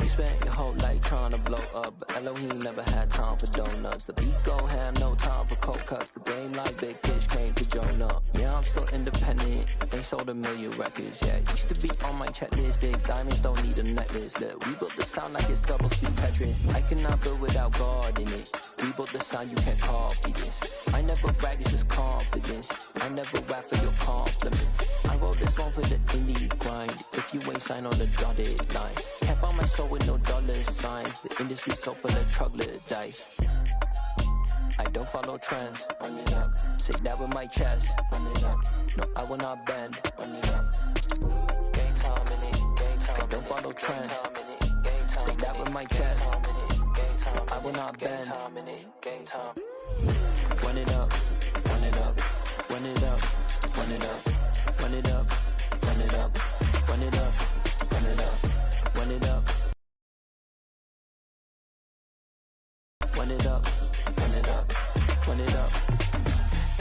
You spent your whole life trying to blow up, but Elohim never had time for donuts. The beat go ham, no time for cold cuts. The game like big fish came to Jonah. Yeah, I'm still independent, ain't sold a million records yet. Used to be on my checklist, big diamonds don't need a necklace. Look, we built the sound like it's double speed Tetris. I cannot build without God in it. We built the sound, you can't copy this. I never brag, it's just confidence. I never rap for your compliments. I wrote this one for the indie grind. If you ain't signed on the dotted line, can't buy my soul with no dollar signs. The industry so full of troglodytes. I don't follow trends. Run it up. Say that with my chest. Run it up. No, I will not bend. Run it up. Gang time in it. Gang time. I don't follow trends. Say that with my chest. No, I will not bend. Gang time. Run it up. Run it up. Run it up. Run it up. Run it up. Run it up. Run it up. Run it up. Run it up. Run it up. Run it up. Run it up.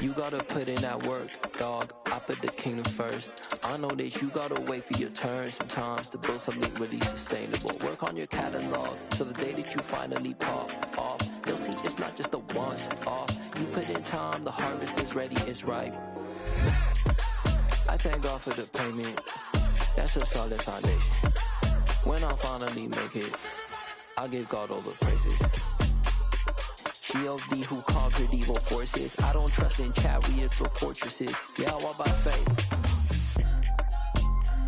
You gotta put in that work, dog. I put the kingdom first. I know that you gotta wait for your turn sometimes to build something really sustainable. Work on your catalog, so the day that you finally pop off, you'll see it's not just a once off. You put in time, the harvest is ready, it's ripe. I thank God for the payment. That's a solid foundation. When I finally make it, I'll give God all the praises. G.O.D. who conquered evil forces. I don't trust in chariots or fortresses. Yeah, I walk by faith.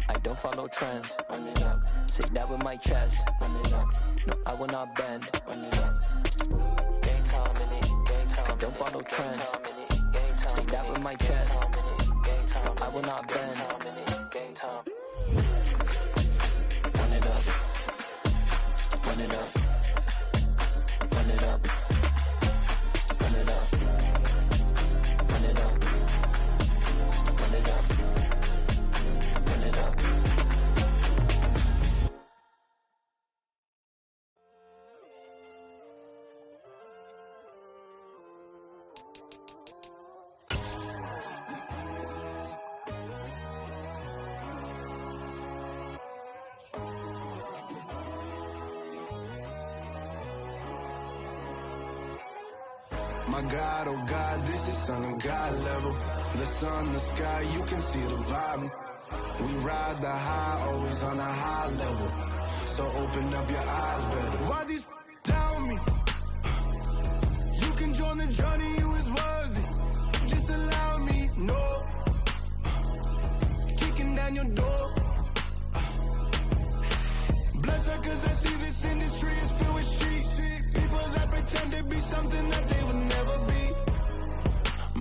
I don't follow trends. Run it up. Say that with my chest. Run it up. No, I will not bend. Run it up. Gang time in it. Gang time. I don't follow trends. Say that with my chest. No, I will not bend. Gang time. Run it up. Run it up. Run it up. Run it up. Run it up. Run it up. Run it up. My God, oh God, this is Son of God level. The sun, the sky, you can see the vibe. We ride the high, always on a high level. So open up your eyes better. Why these tell me? You can join the journey, you is worthy. Just allow me, no. Kicking down your door. Bloodsuckers, I see this industry is filled with sheep. People that pretend to be something that they would never be.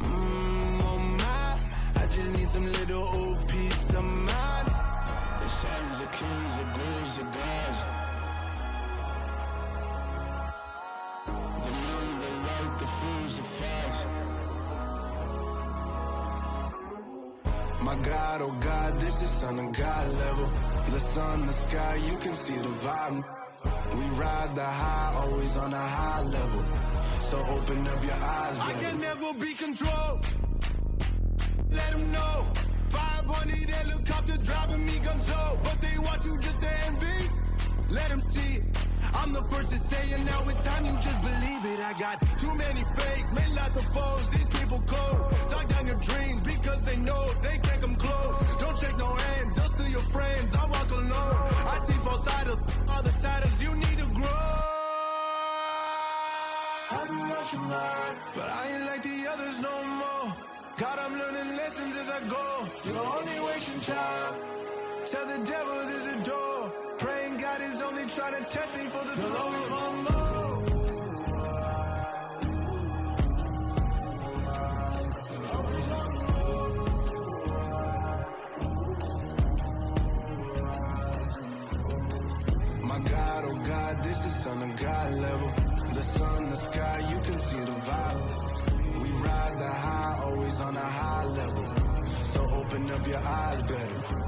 Oh my, I just need some little old peace of mind. The sons of kings, the gurus of gods. The moon, the light, the fools, the facts. My God, oh God, this is Son of God level. The sun, the sky, you can see the vibe. We ride the high, always on a high level. So open up your eyes, baby. I can never be controlled. Let them know. 500 helicopters driving me gonzo. But they want you just to envy. Let them see it. I'm the first to say it, now it's time you just believe it. I got too many fakes, made lots of foes. These people cold. Talk down your dreams because they know they can't come close. Don't shake no hands, just to your friends. I walk alone. I see false idols, all the titles you need to grow. I've been rushing hard, but I ain't like the others no more. God, I'm learning lessons as I go. You're only wasting time. Tell the devil there's a door. Praying God is only trying to test me for the always want more. My God, oh God, this is Son of God level. The sun, the sky, you can see the vibe. We ride the high, always on a high level. So open up your eyes better.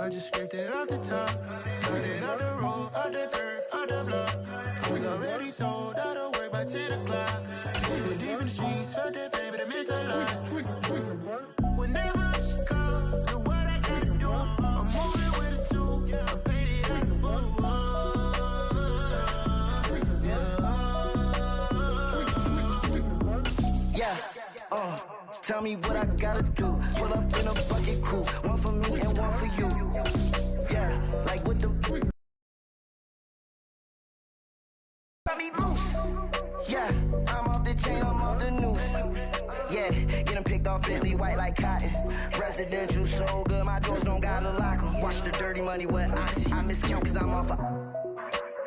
I just scraped it off the top. Cut it out the road, out the dirt, out the block. I was already sold out of work by 10 o'clock. Too deep in the streets, felt that pain, but it meant a lot. Whenever she calls, do what I gotta do. I'm moving with a two. I'm painted like a fool. Yeah, tell me what I gotta do. Pull up in a bucket crew. One for me and one for you. Yeah, like what the... Got me loose. Yeah, I'm off the chain, I'm off the noose. Yeah, get them picked off Bentley, white like cotton. Residential so good, my doors don't gotta lock them. Watch the dirty money with oxy. I miscount cause I'm off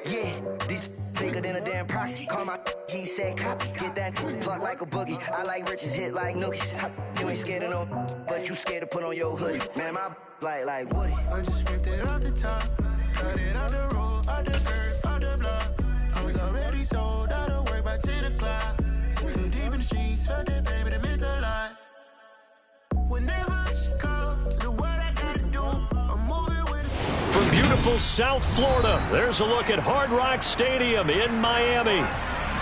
yeah, these bigger than a damn proxy. Call my he said copy. Get that plug like a boogie. I like riches, hit like nookies. You ain't scared of no, but you scared to put on your hoodie. Man, my like Woody. I just scraped it off the top. Cut it out the road, out the dirt, out the block. I was already sold out of work by 10 o'clock. Too deep in the streets, felt that pain, but it meant a lot. Whenever she calls, do what I gotta do. I'm moving with it. From beautiful South Florida, there's a look at Hard Rock Stadium in Miami.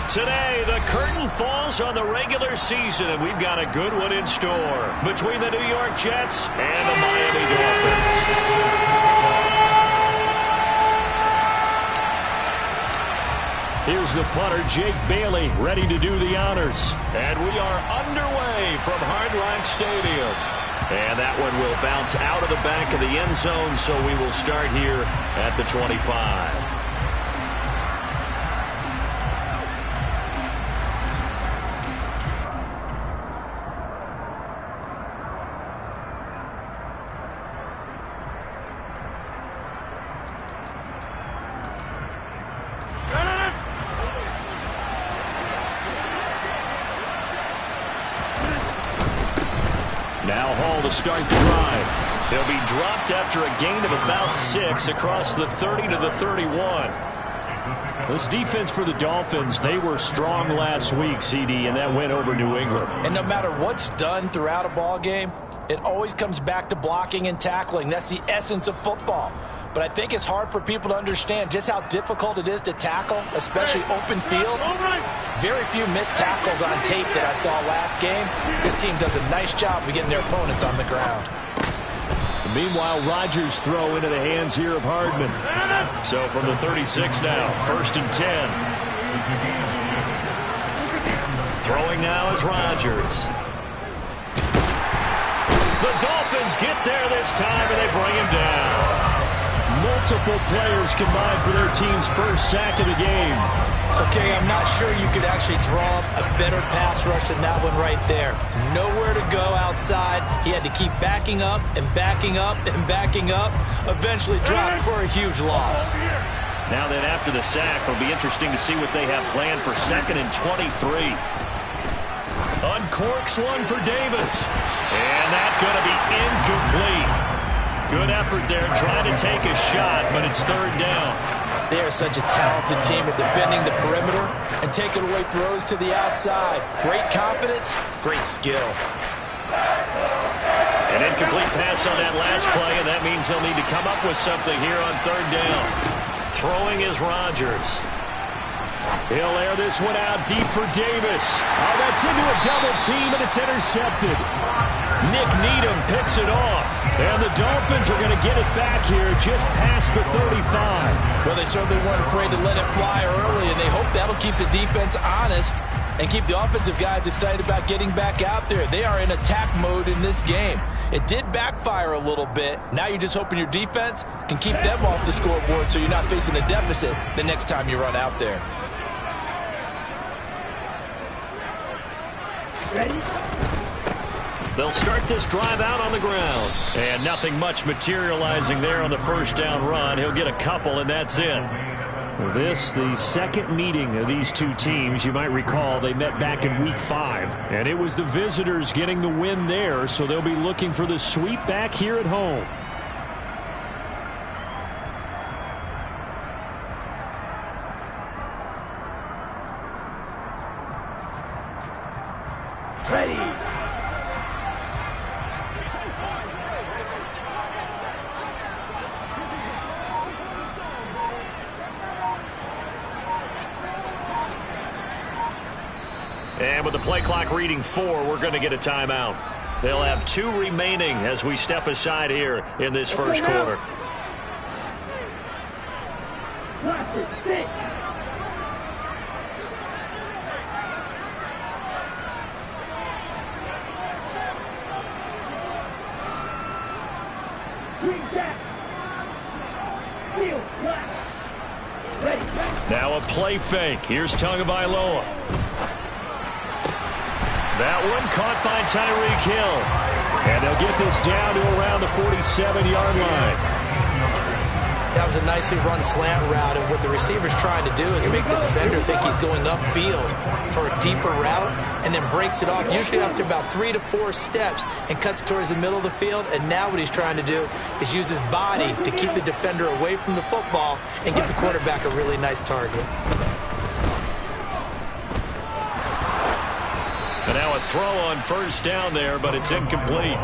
Today, the curtain falls on the regular season, and we've got a good one in store between the New York Jets and the Miami Dolphins. Here's the punter, Jake Bailey, ready to do the honors. And we are underway from Hard Rock Stadium. And that one will bounce out of the back of the end zone, so we will start here at the 25. Now Hall to start the drive. He'll be dropped after a gain of about 6 across the 30 to the 31. This defense for the Dolphins, they were strong last week, CD, and that went over New England. And no matter what's done throughout a ball game, it always comes back to blocking and tackling. That's the essence of football. But I think it's hard for people to understand just how difficult it is to tackle, especially open field. Very few missed tackles on tape that I saw last game. This team does a nice job of getting their opponents on the ground. Meanwhile, Rodgers throw into the hands here of Hardman. So from the 36 now, 1st and 10. Throwing now is Rodgers. The Dolphins get there this time, and they bring him down. Multiple players combined for their team's first sack of the game. Okay, I'm not sure you could actually draw up a better pass rush than that one right there. Nowhere to go outside. He had to keep backing up and backing up and backing up. Eventually dropped for a huge loss. Now then, after the sack, it'll be interesting to see what they have planned for 2nd and 23. Uncorks one for Davis. And that's going to be incomplete. Good effort there, trying to take a shot, but it's 3rd down. They are such a talented team at defending the perimeter and taking away throws to the outside. Great confidence, great skill. An incomplete pass on that last play, and that means they'll need to come up with something here on 3rd down. Throwing is Rodgers. He'll air this one out deep for Davis. Oh, that's into a double team, and it's intercepted. Nick Needham picks it off, and the Dolphins are going to get it back here just past the 35. Well, they certainly weren't afraid to let it fly early, and they hope that'll keep the defense honest and keep the offensive guys excited about getting back out there. They are in attack mode in this game. It did backfire a little bit. Now you're just hoping your defense can keep them off the scoreboard so you're not facing a deficit the next time you run out there. Ready? They'll start this drive out on the ground. And nothing much materializing there on the 1st down run. He'll get a couple, and that's it. This, the second meeting of these two teams. You might recall they met back in Week 5. And it was the visitors getting the win there, so they'll be looking for the sweep back here at home. Ready. And with the play clock reading 4, we're going to get a timeout. They'll have 2 remaining as we step aside here in this first quarter. Now a play fake. Here's Tagovailoa. That one caught by Tyreek Hill. And they'll get this down to around the 47-yard line. That was a nicely run slant route, and what the receiver's trying to do is make the defender think he's going upfield for a deeper route, and then breaks it off, usually after about 3 to 4 steps, and cuts towards the middle of the field. And now what he's trying to do is use his body to keep the defender away from the football and give the quarterback a really nice target. And now a throw on first down there, but it's incomplete.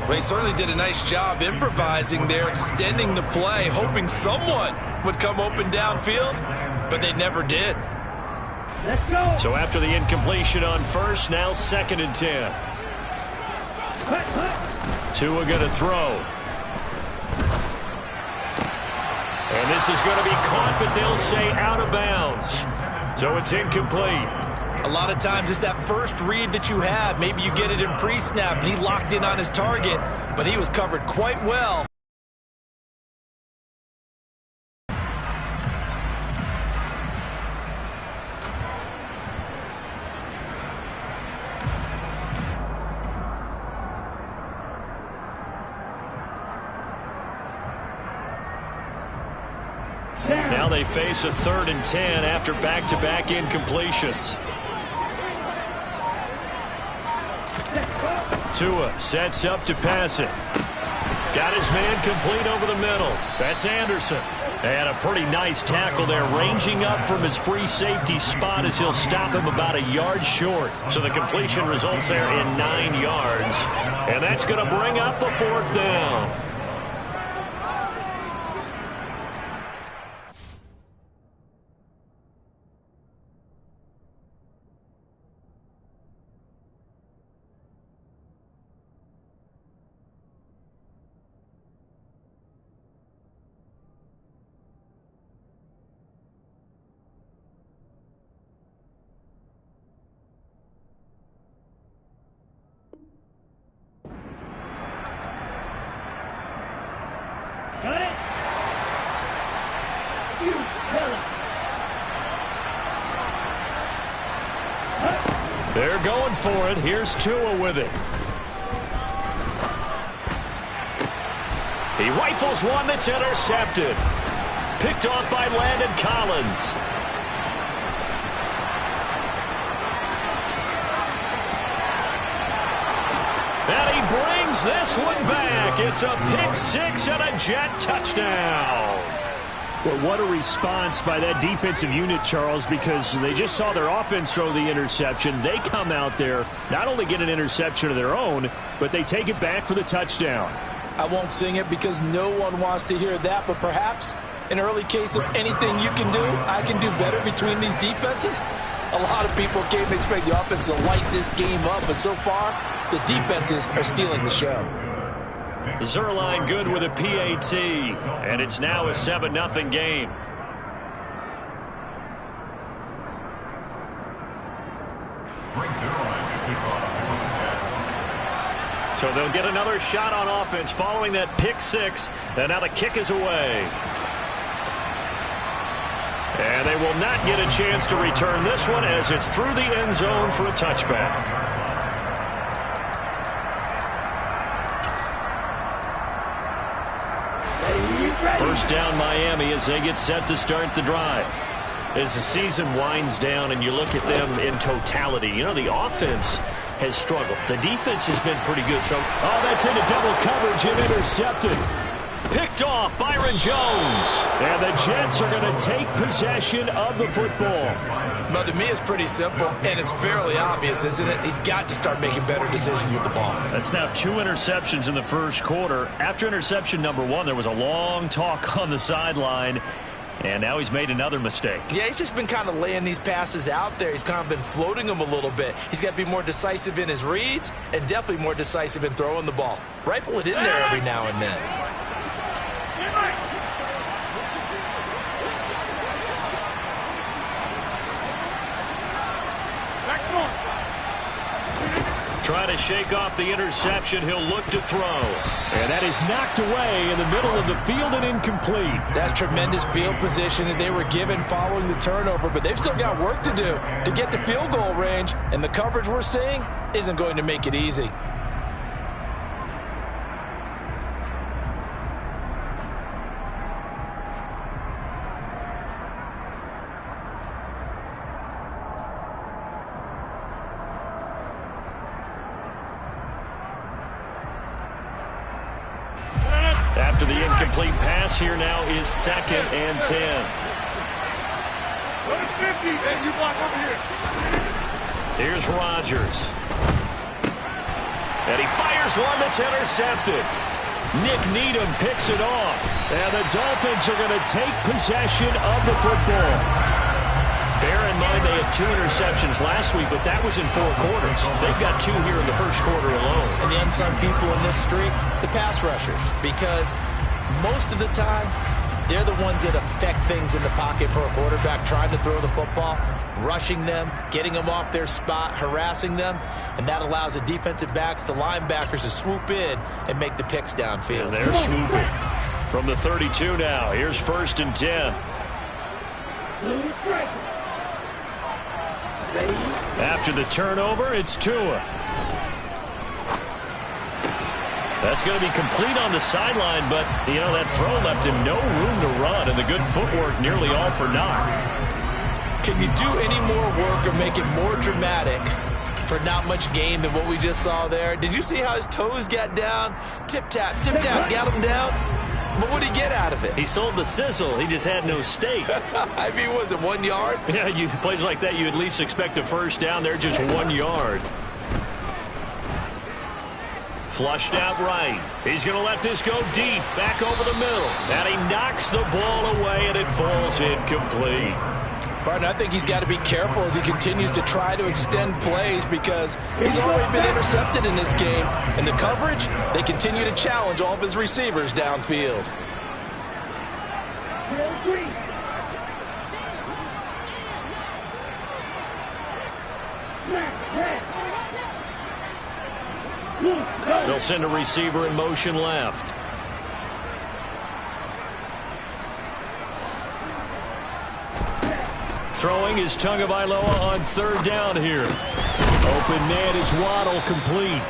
Well, he certainly did a nice job improvising there, extending the play, hoping someone would come open downfield, but they never did. Let's go. So after the incompletion on first, now 2nd and 10. Tua going to throw. And this is going to be caught, but they'll say out of bounds. So it's incomplete. A lot of times it's that first read that you have. Maybe you get it in pre-snap, and he locked in on his target, but he was covered quite well. Now they face a 3rd and 10 after back-to-back incompletions. Tua sets up to pass it. Got his man complete over the middle. That's Anderson. And a pretty nice tackle there, ranging up from his free safety spot as he'll stop him about a yard short. So the completion results there in 9 yards. And that's going to bring up a 4th down. They're going for it. Here's Tua with it. He rifles one that's intercepted. Picked off by Landon Collins. And he brings this one back. It's a pick 6 and a Jet touchdown. Well, what a response by that defensive unit, Charles, because they just saw their offense throw the interception. They come out there, not only get an interception of their own, but they take it back for the touchdown. I won't sing it because no one wants to hear that, but perhaps an early case of anything you can do, I can do better between these defenses. A lot of people came to expect the offense to light this game up, but so far, the defenses are stealing the show. Zerline good with a PAT, and it's now a 7-0 game. So they'll get another shot on offense following that pick 6, and now the kick is away. And they will not get a chance to return this one as it's through the end zone for a touchback. First down Miami as they get set to start the drive. As the season winds down and you look at them in totality, you know, the offense has struggled. The defense has been pretty good. So, that's into double coverage and intercepted. Picked off Byron Jones. And the Jets are going to take possession of the football. But to me, it's pretty simple, and it's fairly obvious, isn't it? He's got to start making better decisions with the ball. That's now 2 interceptions in the first quarter. After interception number 1, there was a long talk on the sideline. And now he's made another mistake. Yeah, he's just been kind of laying these passes out there. He's kind of been floating them a little bit. He's got to be more decisive in his reads and definitely more decisive in throwing the ball. Rifle it in there every now and then. Trying to shake off the interception. He'll look to throw. And that is knocked away in the middle of the field and incomplete. That's tremendous field position that they were given following the turnover, but they've still got work to do to get to field goal range, and the coverage we're seeing isn't going to make it easy. After the incomplete pass, here now is 2nd and 10. Here's Rodgers. And he fires one that's intercepted. Nick Needham picks it off. And the Dolphins are going to take possession of the football. Bear in mind they had 2 interceptions last week, but that was in 4 quarters. They've got 2 here in the first quarter alone. And the unsung people in this streak, the pass rushers, because most of the time, they're the ones that affect things in the pocket for a quarterback, trying to throw the football, rushing them, getting them off their spot, harassing them, and that allows the defensive backs, the linebackers, to swoop in and make the picks downfield. And they're swooping from the 32 now. Here's 1st and 10. After the turnover, it's Tua. That's going to be complete on the sideline, but, you know, that throw left him no room to run, and the good footwork nearly all for naught. Can you do any more work or make it more dramatic for not much gain than what we just saw there? Did you see how his toes got down? Tip-tap, got him down. But what did he get out of it? He sold the sizzle. He just had no steak. I mean, was it 1 yard? Yeah, plays like that, you at least expect a first down. They're just 1 yard. Flushed out right. He's going to let this go deep, back over the middle. And he knocks the ball away, and it falls incomplete. Partner, I think he's got to be careful as he continues to try to extend plays because he's already been intercepted in this game. And the coverage, they continue to challenge all of his receivers downfield. They'll send a receiver in motion left. Throwing is Tagovailoa on 3rd down here. Open man is Waddle, complete.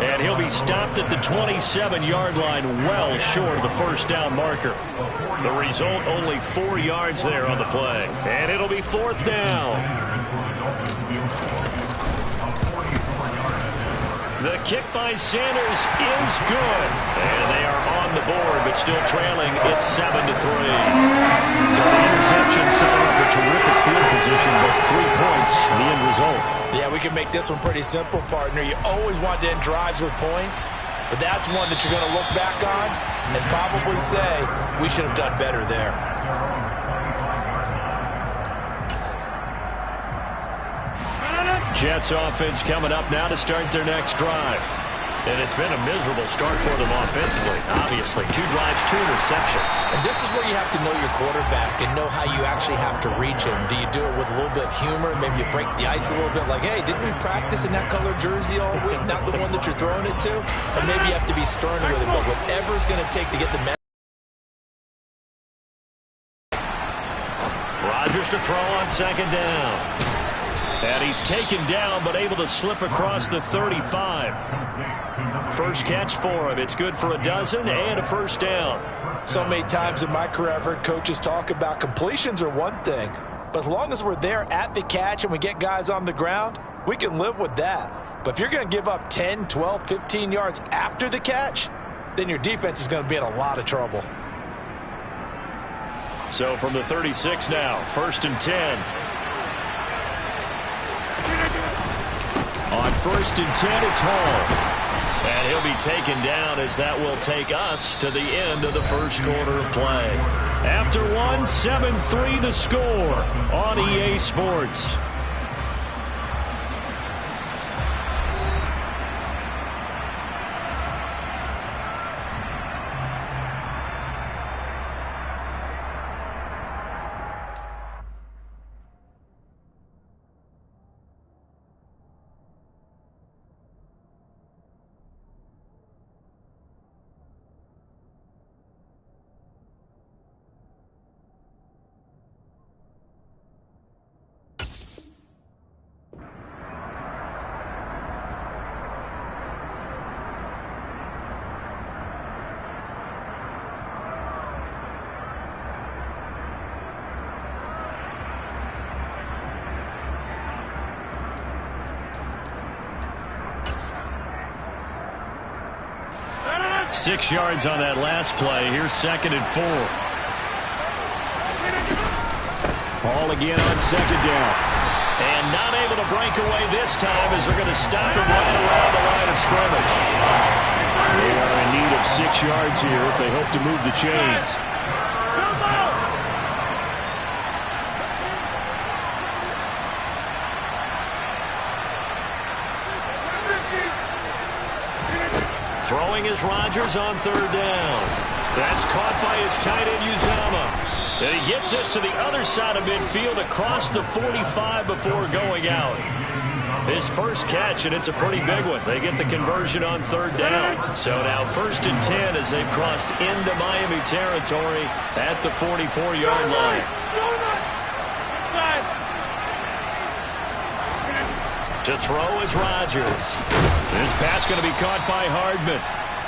And he'll be stopped at the 27-yard line, well short of the first down marker. The result, only 4 yards there on the play. And it'll be 4th down. The kick by Sanders is good. And they are on the board, but still trailing. It's 7-3. So the interception setting up a terrific field position, but 3 points, the end result. Yeah, we can make this one pretty simple, partner. You always want to end drives with points, but that's one that you're going to look back on and probably say, we should have done better there. Jets offense coming up now to start their next drive. And it's been a miserable start for them offensively. Obviously, 2 drives, 2 interceptions. And this is where you have to know your quarterback and know how you actually have to reach him. Do you do it with a little bit of humor? Maybe you break the ice a little bit like, hey, didn't we practice in that color jersey all week? Not the one that you're throwing it to? Or maybe you have to be stern with him. But whatever it's going to take to get the message. Rodgers to throw on 2nd down. And he's taken down, but able to slip across the 35. First catch for him. It's good for a dozen and a first down. So many times in my career, I've heard coaches talk about completions are one thing. But as long as we're there at the catch and we get guys on the ground, we can live with that. But if you're going to give up 10, 12, 15 yards after the catch, then your defense is going to be in a lot of trouble. So from the 36 now, 1st and 10. On 1st and 10, it's Hall. And he'll be taken down as that will take us to the end of the first quarter of play. After one, 7-3 the score on EA Sports. Six yards on that last play. Here's 2nd and 4. Ball again on 2nd down. And not able to break away this time as they're going to stop him right around the line of scrimmage. They are in need of 6 yards here if they hope to move the chains. Throwing is Rodgers on 3rd down. That's caught by his tight end, Uzomah. And he gets us to the other side of midfield across the 45 before going out. His first catch, and it's a pretty big one. They get the conversion on 3rd down. So now 1st and 10 as they've crossed into Miami territory at the 44-yard line. To throw is Rodgers. This pass going to be caught by Hardman.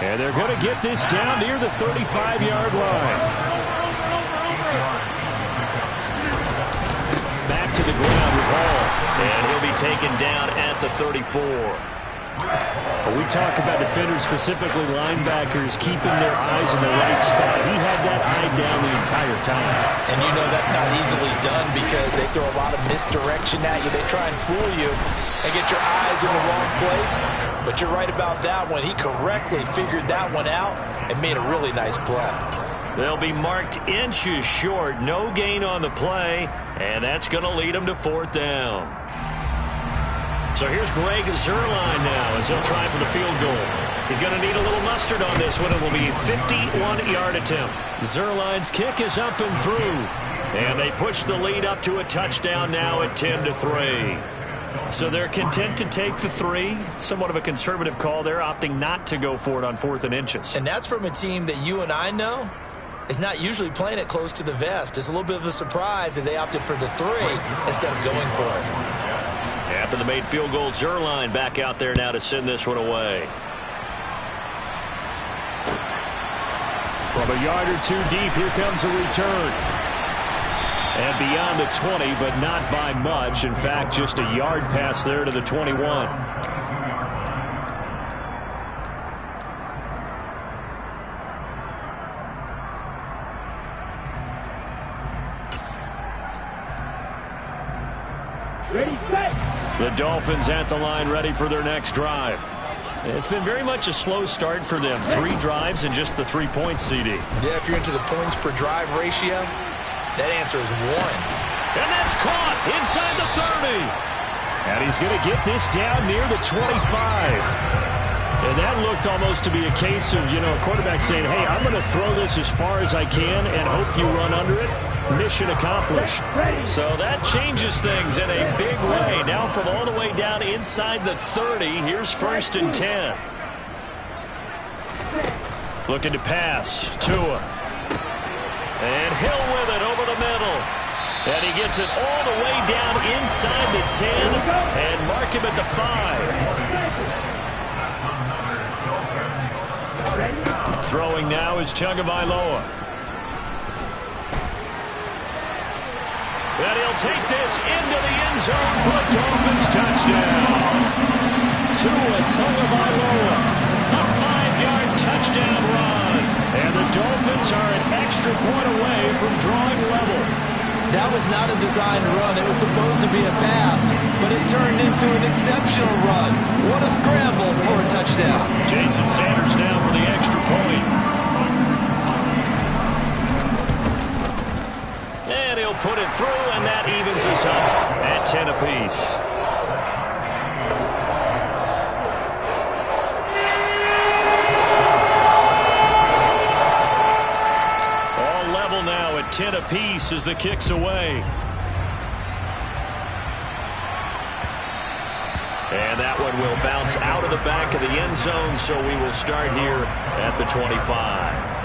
And they're going to get this down near the 35-yard line. Back to the ground with Hall. And he'll be taken down at the 34. We talk about defenders, specifically linebackers, keeping their eyes in the right spot. He had that eye down the entire time. And you know that's not easily done because they throw a lot of misdirection at you. They try and fool you and get your eyes in the wrong place. But you're right about that one. He correctly figured that one out and made a really nice play. They'll be marked inches short. No gain on the play, and that's going to lead them to 4th down. So here's Greg Zuerlein now as he'll try for the field goal. He's going to need a little mustard on this one. It will be a 51-yard attempt. Zuerlein's kick is up and through. And they push the lead up to a touchdown now at 10-3. So they're content to take the 3. Somewhat of a conservative call there, opting not to go for it on 4th and inches. And that's from a team that you and I know is not usually playing it close to the vest. It's a little bit of a surprise that they opted for the 3 instead of going for it. After the made field goal, Zuerlein back out there now to send this one away. From a yard or 2 deep, here comes a return. And beyond the 20, but not by much. In fact, just a yard pass there to the 21. The Dolphins at the line ready for their next drive. It's been very much a slow start for them. 3 drives and just the 3 points, CD. Yeah, if you're into the points per drive ratio, that answer is 1. And that's caught inside the 30. And he's going to get this down near the 25. And that looked almost to be a case of, a quarterback saying, hey, I'm going to throw this as far as I can and hope you run under it. Mission accomplished. So that changes things in a big way. Now from all the way down inside the 30, here's 1st and 10. Looking to pass. Tua. And Hill with it over the middle. And he gets it all the way down inside the 10 and mark him at the 5. Throwing now is Tagovailoa. And he'll take this into the end zone for a Dolphins touchdown. Tua Tagovailoa, a 5-yard touchdown run. And the Dolphins are an extra point away from drawing level. That was not a designed run. It was supposed to be a pass, but it turned into an exceptional run. What a scramble for a touchdown. Jason Sanders apiece as the kick's away. And that one will bounce out of the back of the end zone, so we will start here at the 25.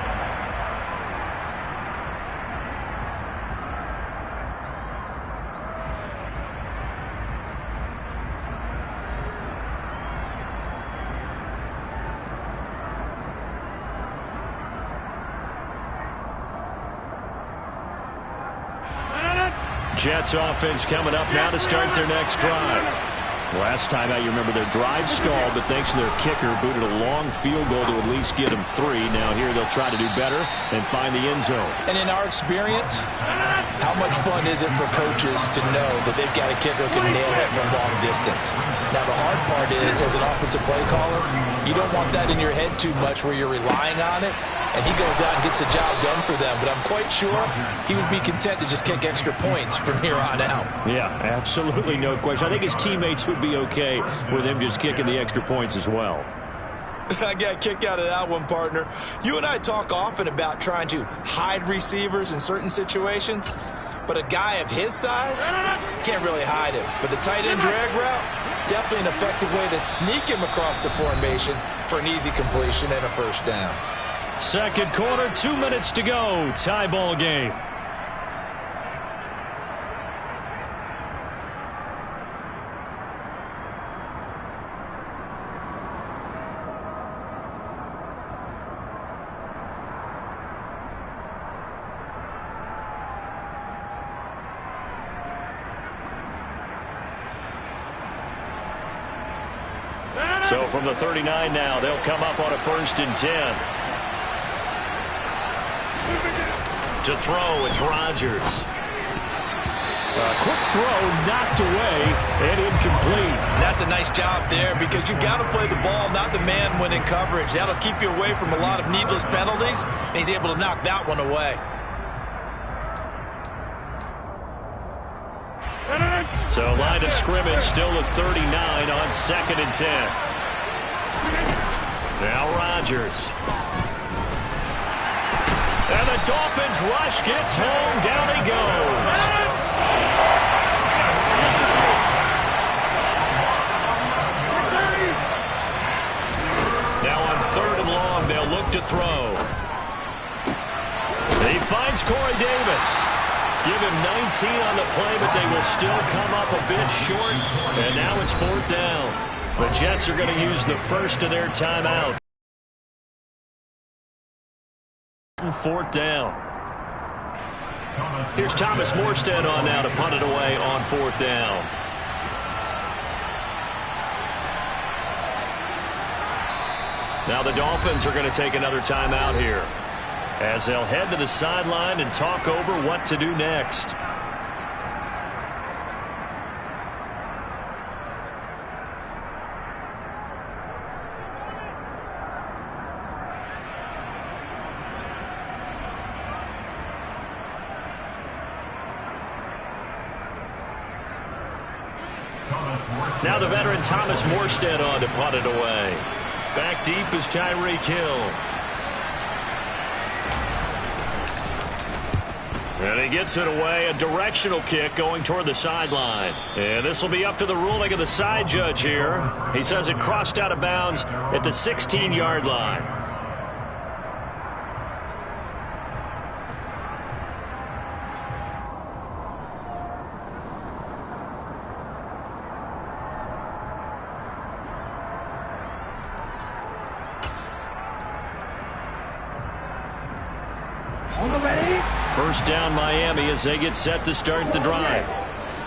Jets offense coming up now to start their next drive. Last time out, you remember their drive stalled, but thanks to their kicker, booted a long field goal to at least get them 3. Now here they'll try to do better and find the end zone. And in our experience, how much fun is it for coaches to know that they've got a kicker who can nail it from long distance? Now the hard part is, as an offensive play caller, you don't want that in your head too much where you're relying on it. And he goes out and gets the job done for them. But I'm quite sure he would be content to just kick extra points from here on out. Yeah, absolutely no question. I think his teammates would be okay with him just kicking the extra points as well. I got a kick out of that one, partner. You and I talk often about trying to hide receivers in certain situations. But a guy of his size can't really hide him. But the tight end drag route, definitely an effective way to sneak him across the formation for an easy completion and a first down. Second quarter, 2 minutes to go. Tie ball game. So from the 39 now, they'll come up on a 1st and 10. To throw, it's Rodgers. A quick throw, knocked away, and incomplete. That's a nice job there because you've got to play the ball, not the man when in coverage. That'll keep you away from a lot of needless penalties, and he's able to knock that one away. So line of scrimmage still at 39 on 2nd and 10. Now Rodgers. And the Dolphins rush gets home. Down he goes. Now on 3rd and long, they'll look to throw. He finds Corey Davis. Give him 19 on the play, but they will still come up a bit short. And now it's 4th down. The Jets are going to use the first of their timeout. 4th down. Here's Thomas Morstead on now to punt it away on 4th down. Now the Dolphins are going to take another timeout here as they'll head to the sideline and talk over what to do next. Now the veteran Thomas Morstead on to punt it away. Back deep is Tyreek Hill. And he gets it away, a directional kick going toward the sideline. And this will be up to the ruling of the side judge here. He says it crossed out of bounds at the 16-yard line. First down Miami as they get set to start the drive.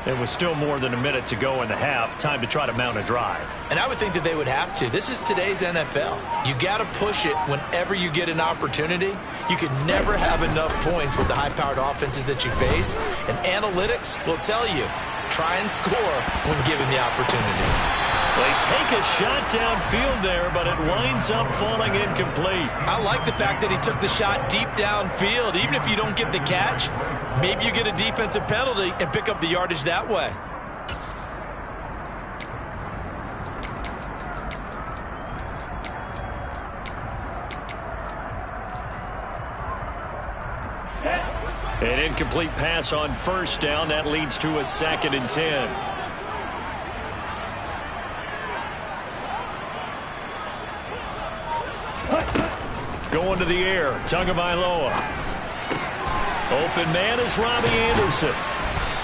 It was still more than a minute to go in the half. Time to try to mount a drive. And I would think that they would have to. This is today's NFL. You got to push it whenever you get an opportunity. You can never have enough points with the high-powered offenses that you face. And analytics will tell you, try and score when given the opportunity. They take a shot downfield there, but it winds up falling incomplete. I like the fact that he took the shot deep downfield. Even if you don't get the catch, maybe you get a defensive penalty and pick up the yardage that way. An incomplete pass on first down. That leads to a 2nd and 10. Going to the air. Tagovailoa. Open man is Robbie Anderson.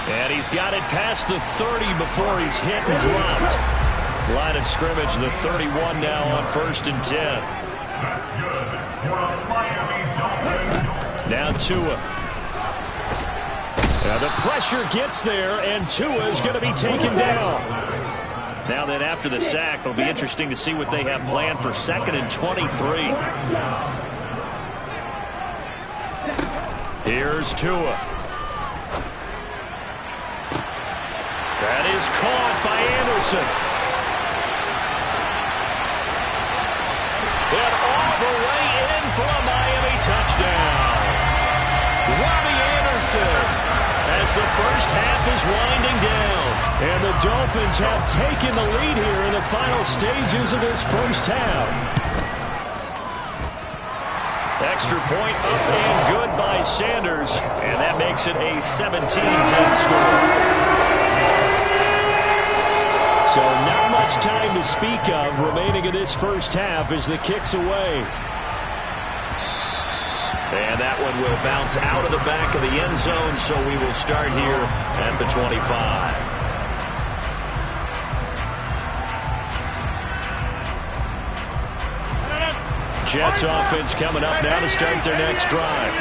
And he's got it past the 30 before he's hit and dropped. Line of scrimmage, the 31 now on 1st and 10. Now Tua. Now the pressure gets there, and Tua is going to be taken down. Now then, after the sack, it'll be interesting to see what they have planned for 2nd and 23. Here's Tua. That is caught by Anderson. And all the way in for a Miami touchdown. Robbie Anderson, as the first half is winding down. And the Dolphins have taken the lead here in the final stages of this first half. Extra point up and good by Sanders. And that makes it a 17-10 score. So not much time to speak of remaining in this first half as the kick's away. And that one will bounce out of the back of the end zone, so we will start here at the 25. Jets offense coming up now to start their next drive.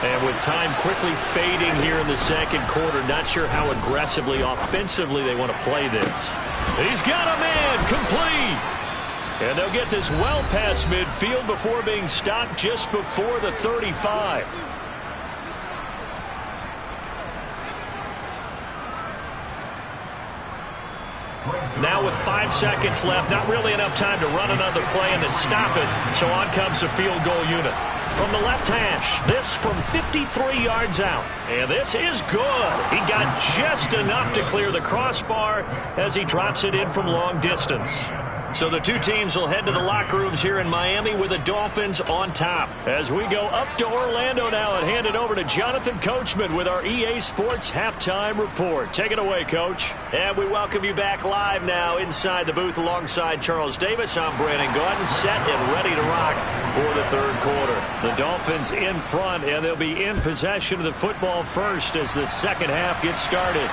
And with time quickly fading here in the second quarter, not sure how aggressively, offensively they want to play this. He's got a man, complete. And they'll get this well past midfield before being stopped just before the 35. Now with 5 seconds left, not really enough time to run another play and then stop it. So on comes the field goal unit. From the left hash, this from 53 yards out. And this is good. He got just enough to clear the crossbar as he drops it in from long distance. So the two teams will head to the locker rooms here in Miami with the Dolphins on top. As we go up to Orlando now and hand it over to Jonathan Coachman with our EA Sports Halftime Report. Take it away, Coach. And we welcome you back live now inside the booth alongside Charles Davis. I'm Brandon Gaudin, set and ready to rock for the third quarter. The Dolphins in front, and they'll be in possession of the football first as the second half gets started.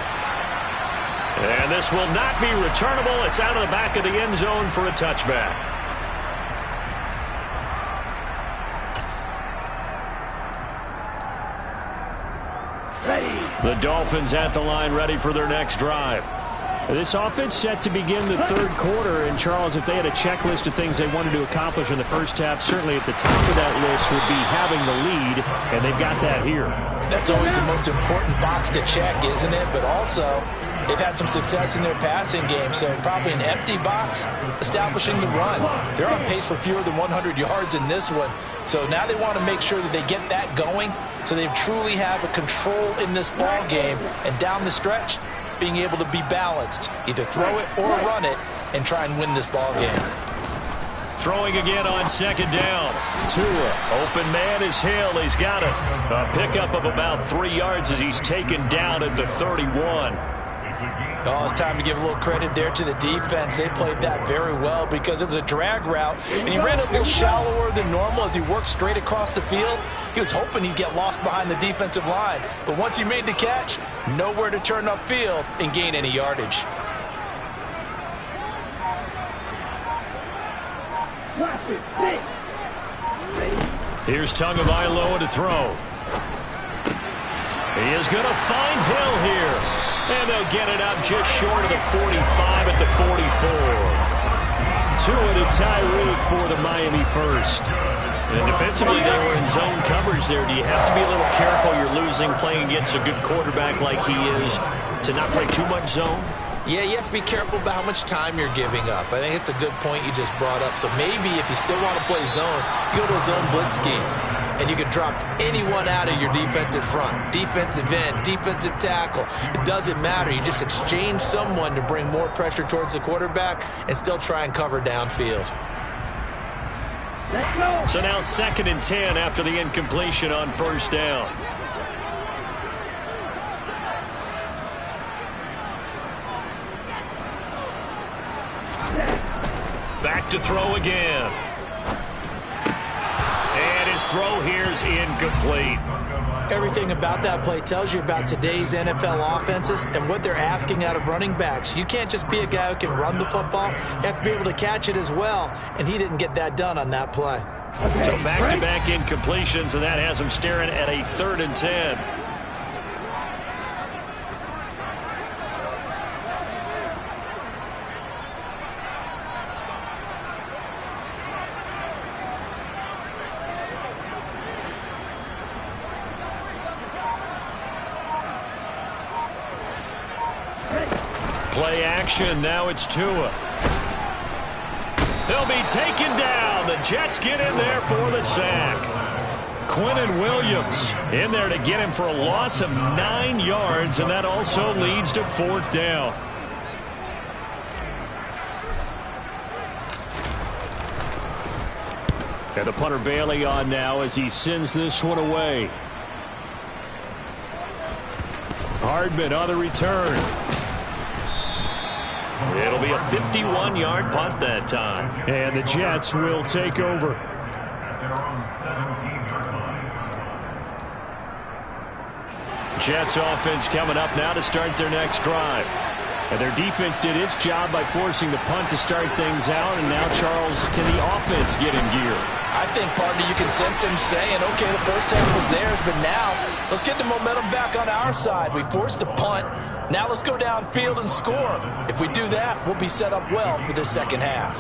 And this will not be returnable. It's out of the back of the end zone for a touchback. The Dolphins at the line ready for their next drive. This offense set to begin the third quarter. And, Charles, if they had a checklist of things they wanted to accomplish in the first half, certainly at the top of that list would be having the lead, and they've got that here. That's always the most important box to check, isn't it? But also, they've had some success in their passing game, so probably an empty box establishing the run. They're on pace for fewer than 100 yards in this one. So now they want to make sure that they get that going so they truly have a control in this ball game. And down the stretch, being able to be balanced, either throw it or run it, and try and win this ball game. Throwing again on second down. Tua, open man is Hill. He's got it. A pickup of about 3 yards as he's taken down at the 31. Oh, it's time to give a little credit there to the defense. They played that very well because it was a drag route, and he ran it a little shallower than normal as he worked straight across the field. He was hoping he'd get lost behind the defensive line, but once he made the catch, nowhere to turn upfield and gain any yardage. Here's Tagovailoa to throw. He is going to find Hill here. And they'll get it up just short of the 45 at the 44. Tua to Tyreek for the Miami first. And defensively, they were in zone coverage there. Do you have to be a little careful? You're losing playing against a good quarterback like he is to not play too much zone? Yeah, you have to be careful about how much time you're giving up. I think it's a good point you just brought up. So maybe if you still want to play zone, you go to a zone blitz scheme. And you can drop anyone out of your defensive front. Defensive end, defensive tackle. It doesn't matter. You just exchange someone to bring more pressure towards the quarterback and still try and cover downfield. So now 2nd and 10 after the incompletion on first down. Back to throw again. And his throw here is incomplete. Everything about that play tells you about today's NFL offenses and what they're asking out of running backs. You can't just be a guy who can run the football. You have to be able to catch it as well, and he didn't get that done on that play. So back-to-back incompletions, and that has him staring at a 3rd and 10. Play action, now it's Tua. He'll be taken down. The Jets get in there for the sack. Quinnen Williams in there to get him for a loss of 9 yards, and that also leads to 4th down. And the punter Bailey on now as he sends this one away. Hardman on the return. It'll be a 51-yard punt that time. And the Jets will take over. Jets offense coming up now to start their next drive. And their defense did its job by forcing the punt to start things out. And now, Charles, can the offense get in gear? I think, partner, you can sense him saying, okay, the first half was theirs, but now let's get the momentum back on our side. We forced a punt. Now let's go downfield and score. If we do that, we'll be set up well for the second half.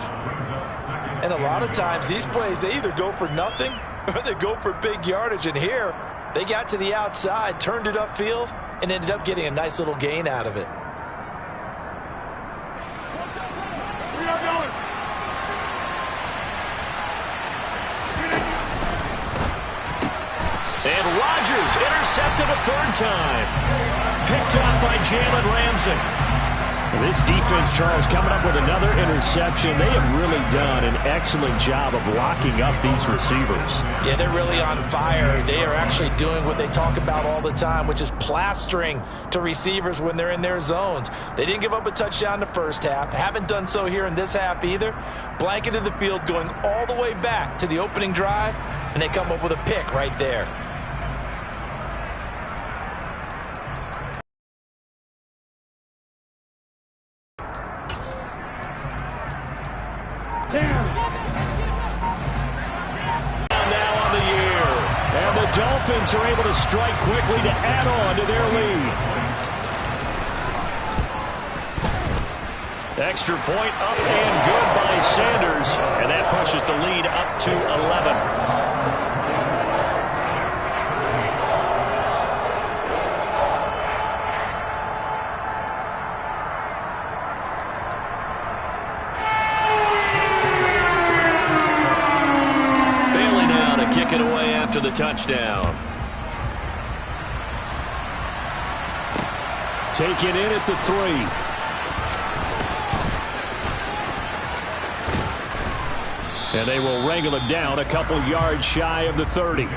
And a lot of times these plays, they either go for nothing or they go for big yardage. And here, they got to the outside, turned it upfield, and ended up getting a nice little gain out of it. And Rodgers intercepted a 3rd time. Picked up by Jalen Ramsey. This defense, Charles, coming up with another interception. They have really done an excellent job of locking up these receivers. Yeah, they're really on fire. They are actually doing what they talk about all the time, which is plastering to receivers when they're in their zones. They didn't give up a touchdown in the first half. Haven't done so here in this half either. Blanketed the field going all the way back to the opening drive, and they come up with a pick right there. Now on the year. And the Dolphins are able to strike quickly to add on to their lead. Extra point up and good by Sanders. And that pushes the lead up to 11. Kick it away after the touchdown. Take it in at the 3. And they will wrangle him down a couple yards shy of the 30.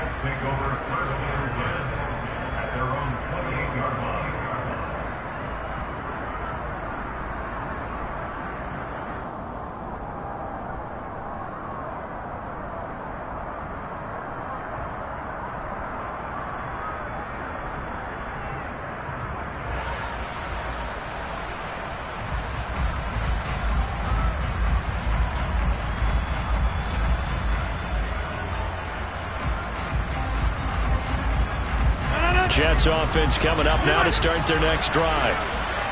Jets offense coming up now to start their next drive.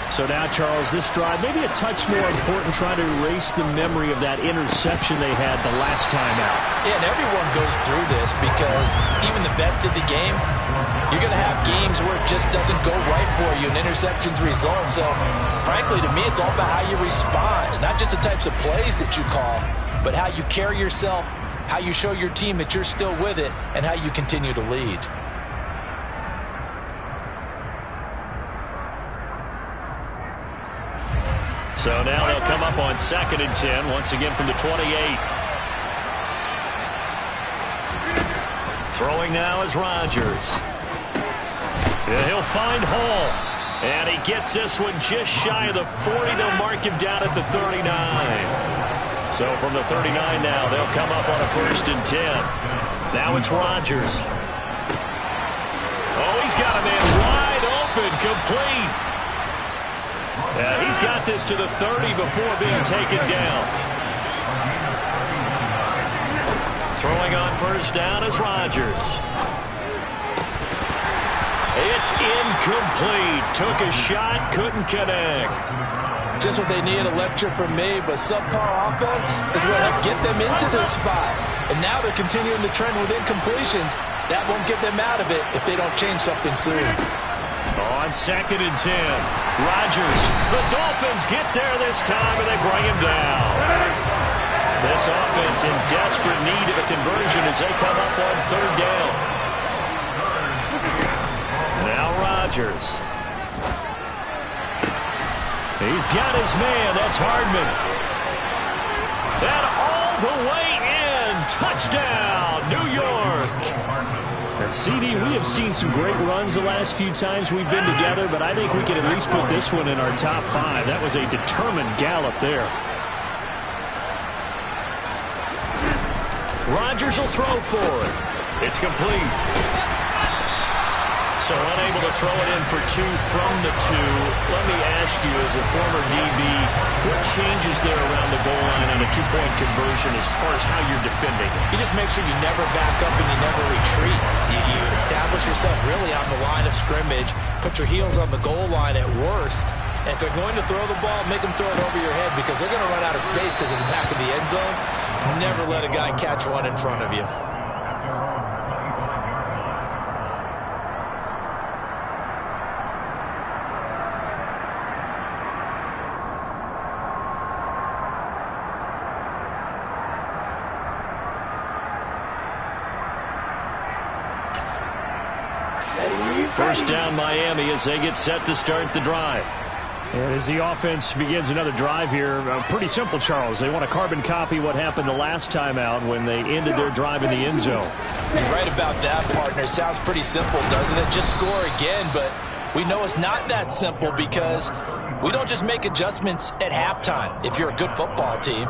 So now, Charles, this drive maybe a touch more important, trying to erase the memory of that interception they had the last time out. Yeah, and everyone goes through this because even the best of the game, you're going to have games where it just doesn't go right for you and interceptions result. So, frankly, to me, it's all about how you respond, not just the types of plays that you call, but how you carry yourself, how you show your team that you're still with it, and how you continue to lead. So now they'll come up on 2nd and 10, once again from the 28. Throwing now is Rodgers. Yeah, he'll find Hall. And he gets this one just shy of the 40. They'll mark him down at the 39. So from the 39 now, they'll come up on a 1st and 10. Now it's Rodgers. Oh, he's got a man wide open, complete. Yeah, he's got this to the 30 before being taken down. Throwing on 1st down is Rodgers. It's incomplete. Took a shot, couldn't connect. Just what they need, a lecture from me, but subpar offense is what helped get them into this spot. And now they're continuing the trend with incompletions. That won't get them out of it if they don't change something soon. On 2nd and 10, Rodgers. The Dolphins get there this time, and they bring him down. This offense in desperate need of a conversion as they come up on 3rd down. Now Rodgers. He's got his man. That's Hardman. And all the way in. Touchdown, New York. And CD, we have seen some great runs the last few times we've been together, but I think we can at least put this one in our top 5. That was a determined gallop there. Rodgers will throw for it. It's complete. So unable to throw it in for 2 from the 2. Let me ask you, as a former DB, what changes there around the goal line on a 2-point conversion as far as how you're defending? You just make sure you never back up and you never retreat. You establish yourself really on the line of scrimmage, put your heels on the goal line at worst. And if they're going to throw the ball, make them throw it over your head because they're going to run out of space because of the back of the end zone. Never let a guy catch one in front of you. First down Miami as they get set to start the drive. And as the offense begins another drive here, pretty simple, Charles. They want to carbon copy what happened the last time out when they ended their drive in the end zone. You're right about that, partner. Sounds pretty simple, doesn't it? Just score again, but we know it's not that simple because we don't just make adjustments at halftime if you're a good football team.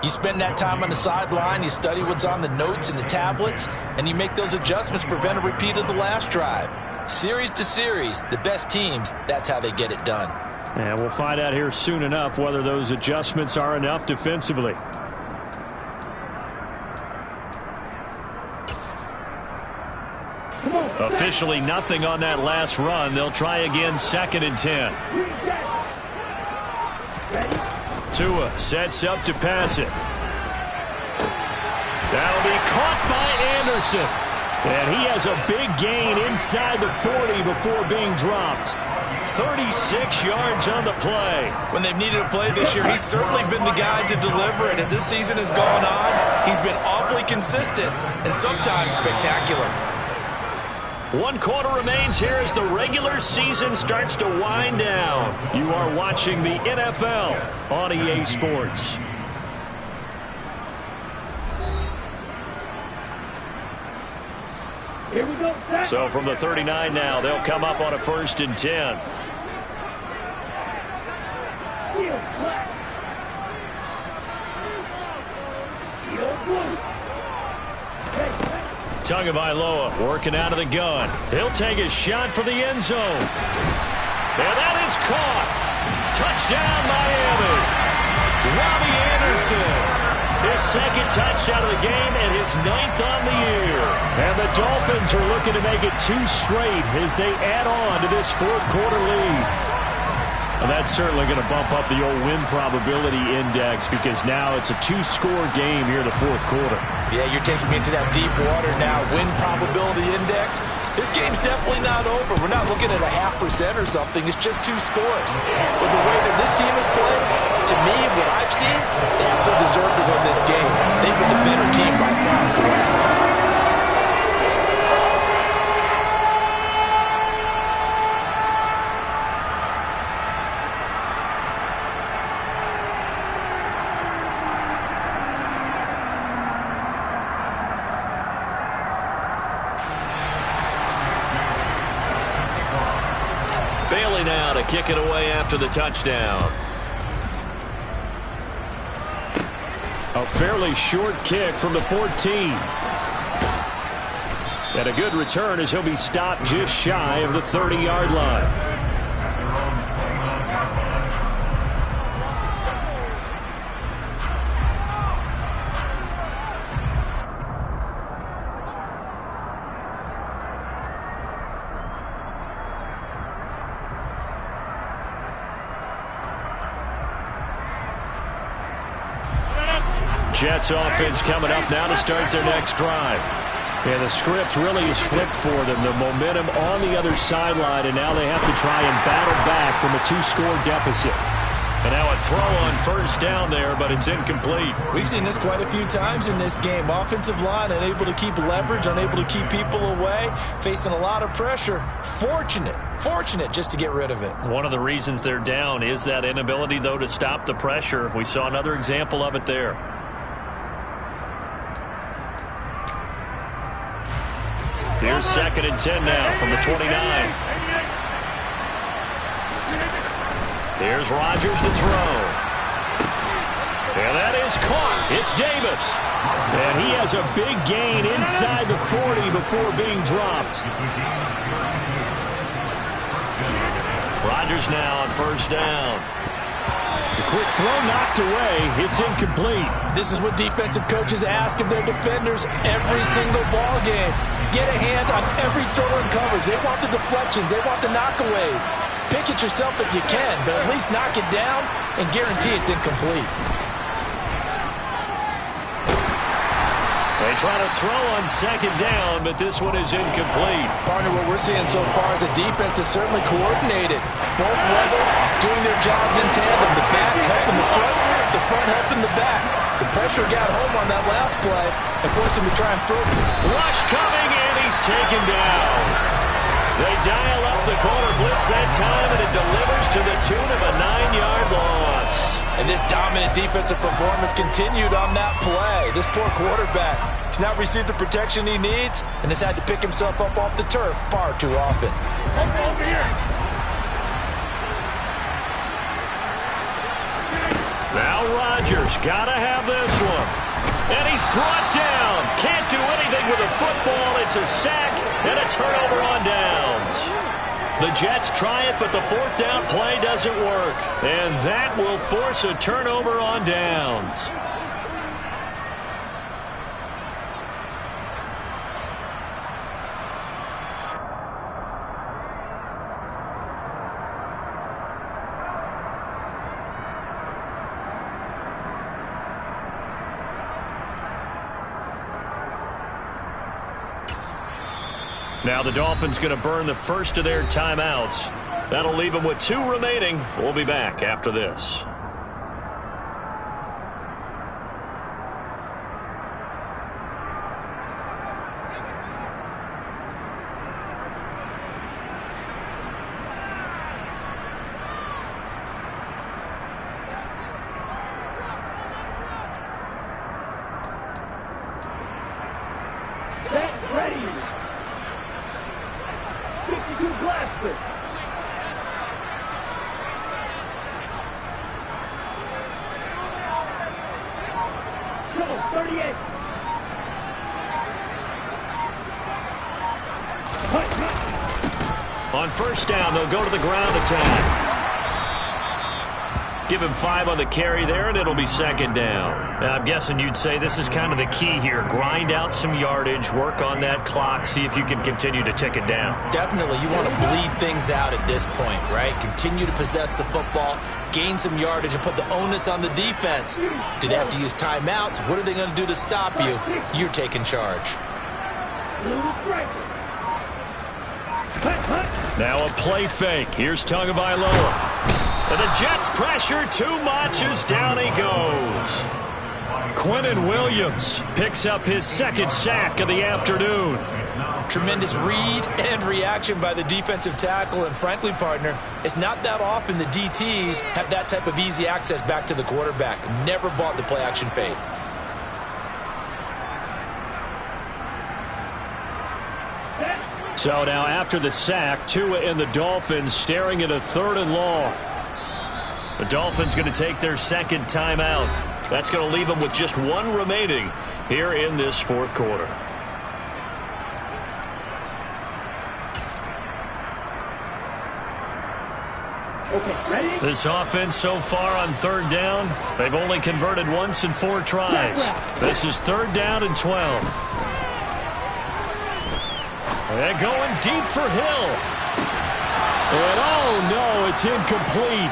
You spend that time on the sideline, you study what's on the notes and the tablets, and you make those adjustments to prevent a repeat of the last drive. Series to series, the best teams, that's how they get it done. And we'll find out here soon enough whether those adjustments are enough defensively. Officially nothing on that last run. They'll try again 2nd and 10. Tua sets up to pass it. That'll be caught by Anderson. And he has a big gain inside the 40 before being dropped. 36 yards on the play. When they've needed a play this year, he's certainly been the guy to deliver it. As this season has gone on, he's been awfully consistent and sometimes spectacular. 1 quarter remains here as the regular season starts to wind down. You are watching the NFL on EA Sports. Here we go. So from the 39 now, they'll come up on a 1st and 10. Tagovailoa working out of the gun. He'll take a shot for the end zone. And that is caught. Touchdown, Miami. Robbie Anderson. His 2nd touchdown of the game and his 9th on the year. And the Dolphins are looking to make it 2 straight as they add on to this 4th quarter lead. And that's certainly going to bump up the old win probability index because now it's a 2-score game here in the 4th quarter. Yeah, you're taking me into that deep water now. Win probability index. This game's definitely not over. We're not looking at a 0.5% or something. It's just 2 scores. But the way that this team has played, to me, what I've seen, they absolutely deserve to win this game. They've been the better team by far throughout. Now to kick it away after the touchdown. A fairly short kick from the 14. And a good return as he'll be stopped just shy of the 30-yard line. Jets offense coming up now to start their next drive. And the script really is flipped for them. The momentum on the other sideline, and now they have to try and battle back from a 2-score deficit. And now a throw on first down there, but it's incomplete. We've seen this quite a few times in this game. Offensive line unable to keep leverage, unable to keep people away, facing a lot of pressure. Fortunate just to get rid of it. One of the reasons they're down is that inability, though, to stop the pressure. We saw another example of it there. Here's 2nd and 10 now from the 29. Here's Rodgers to throw. And that is caught. It's Davis. And he has a big gain inside the 40 before being dropped. Rodgers now on first down. The quick throw knocked away. It's incomplete. This is what defensive coaches ask of their defenders every single ball game. Get a hand on every throw in coverage. They want the deflections. They want the knockaways. Pick it yourself if you can, but at least knock it down and guarantee it's incomplete. They try to throw on 2nd down, but this one is incomplete. Partner, what we're seeing so far is the defense is certainly coordinated. Both levels doing their jobs in tandem. The back helping the front helping the back. The pressure got home on that last play and forced him to try and throw. Rush coming, and he's taken down. They dial up the corner blitz that time, and it delivers to the tune of a 9-yard loss. And this dominant defensive performance continued on that play. This poor quarterback has not received the protection he needs and has had to pick himself up off the turf far too often. Over here. Now Rodgers got to have this one. And he's brought down. Can't do anything with a football. It's a sack and a turnover on downs. The Jets try it, but the 4th down play doesn't work. And that will force a turnover on downs. Now the Dolphins going to burn the first of their timeouts. That'll leave them with 2 remaining. We'll be back after this. Get ready. 52 blaster. Come on, 38. On first down, they'll go to the ground attack. Give him 5 on the carry there, and it'll be 2nd down. Now, I'm guessing you'd say this is kind of the key here. Grind out some yardage, work on that clock, see if you can continue to tick it down. Definitely, you want to bleed things out at this point, right? Continue to possess the football, gain some yardage, and put the onus on the defense. Do they have to use timeouts? What are they going to do to stop you? You're taking charge. Now a play fake. Here's Tagovailoa. And the Jets pressure too much as down he goes. Quinnen Williams picks up his 2nd sack of the afternoon. Tremendous read and reaction by the defensive tackle. And frankly, partner, it's not that often the DTs have that type of easy access back to the quarterback. Never bought the play action fade. So now after the sack, Tua and the Dolphins staring at a 3rd and long. The Dolphins going to take their 2nd timeout. That's going to leave them with just one remaining here in this fourth quarter. Okay, ready? This offense so far on third down, they've only converted once in 4 tries. This is third down and 12. They're going deep for Hill. And oh no, it's incomplete.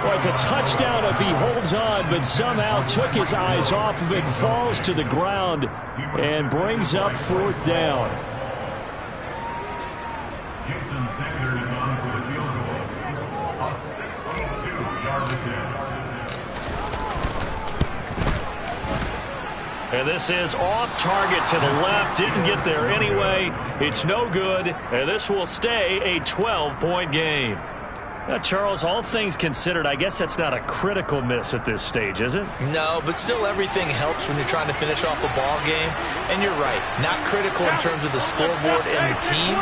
Well, it's a touchdown if he holds on, but somehow took his eyes off of it, falls to the ground, and brings up fourth down. And this is off target to the left. Didn't get there anyway. It's no good. And this will stay a 12-point game. Now, Charles, all things considered, I guess that's not a critical miss at this stage, is it? No, but still everything helps when you're trying to finish off a ball game. And you're right, not critical in terms of the scoreboard and the team,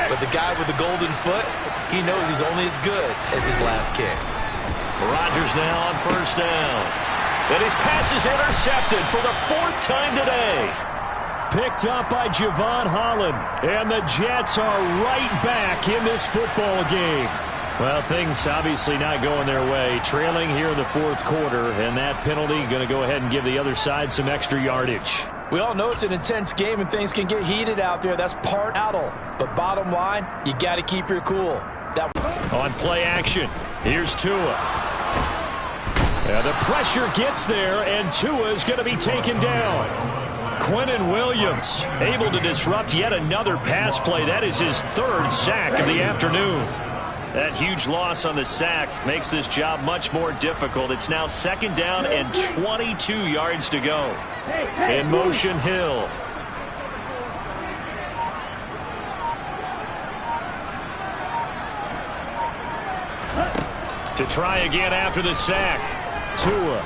but the guy with the golden foot, he knows he's only as good as his last kick. Rodgers now on first down. And his pass is intercepted for the 4th time today. Picked up by Javon Holland. And the Jets are right back in this football game. Well, things obviously not going their way. Trailing here in the fourth quarter, and that penalty going to go ahead and give the other side some extra yardage. We all know it's an intense game and things can get heated out there. That's part battle. But bottom line, you got to keep your cool. On play action, here's Tua. And the pressure gets there, and Tua is going to be taken down. Quinnen Williams able to disrupt yet another pass play. That is his 3rd sack of the afternoon. That huge loss on the sack makes this job much more difficult. It's now 2nd down and 22 yards to go. In motion, Hill. To try again after the sack. Tua.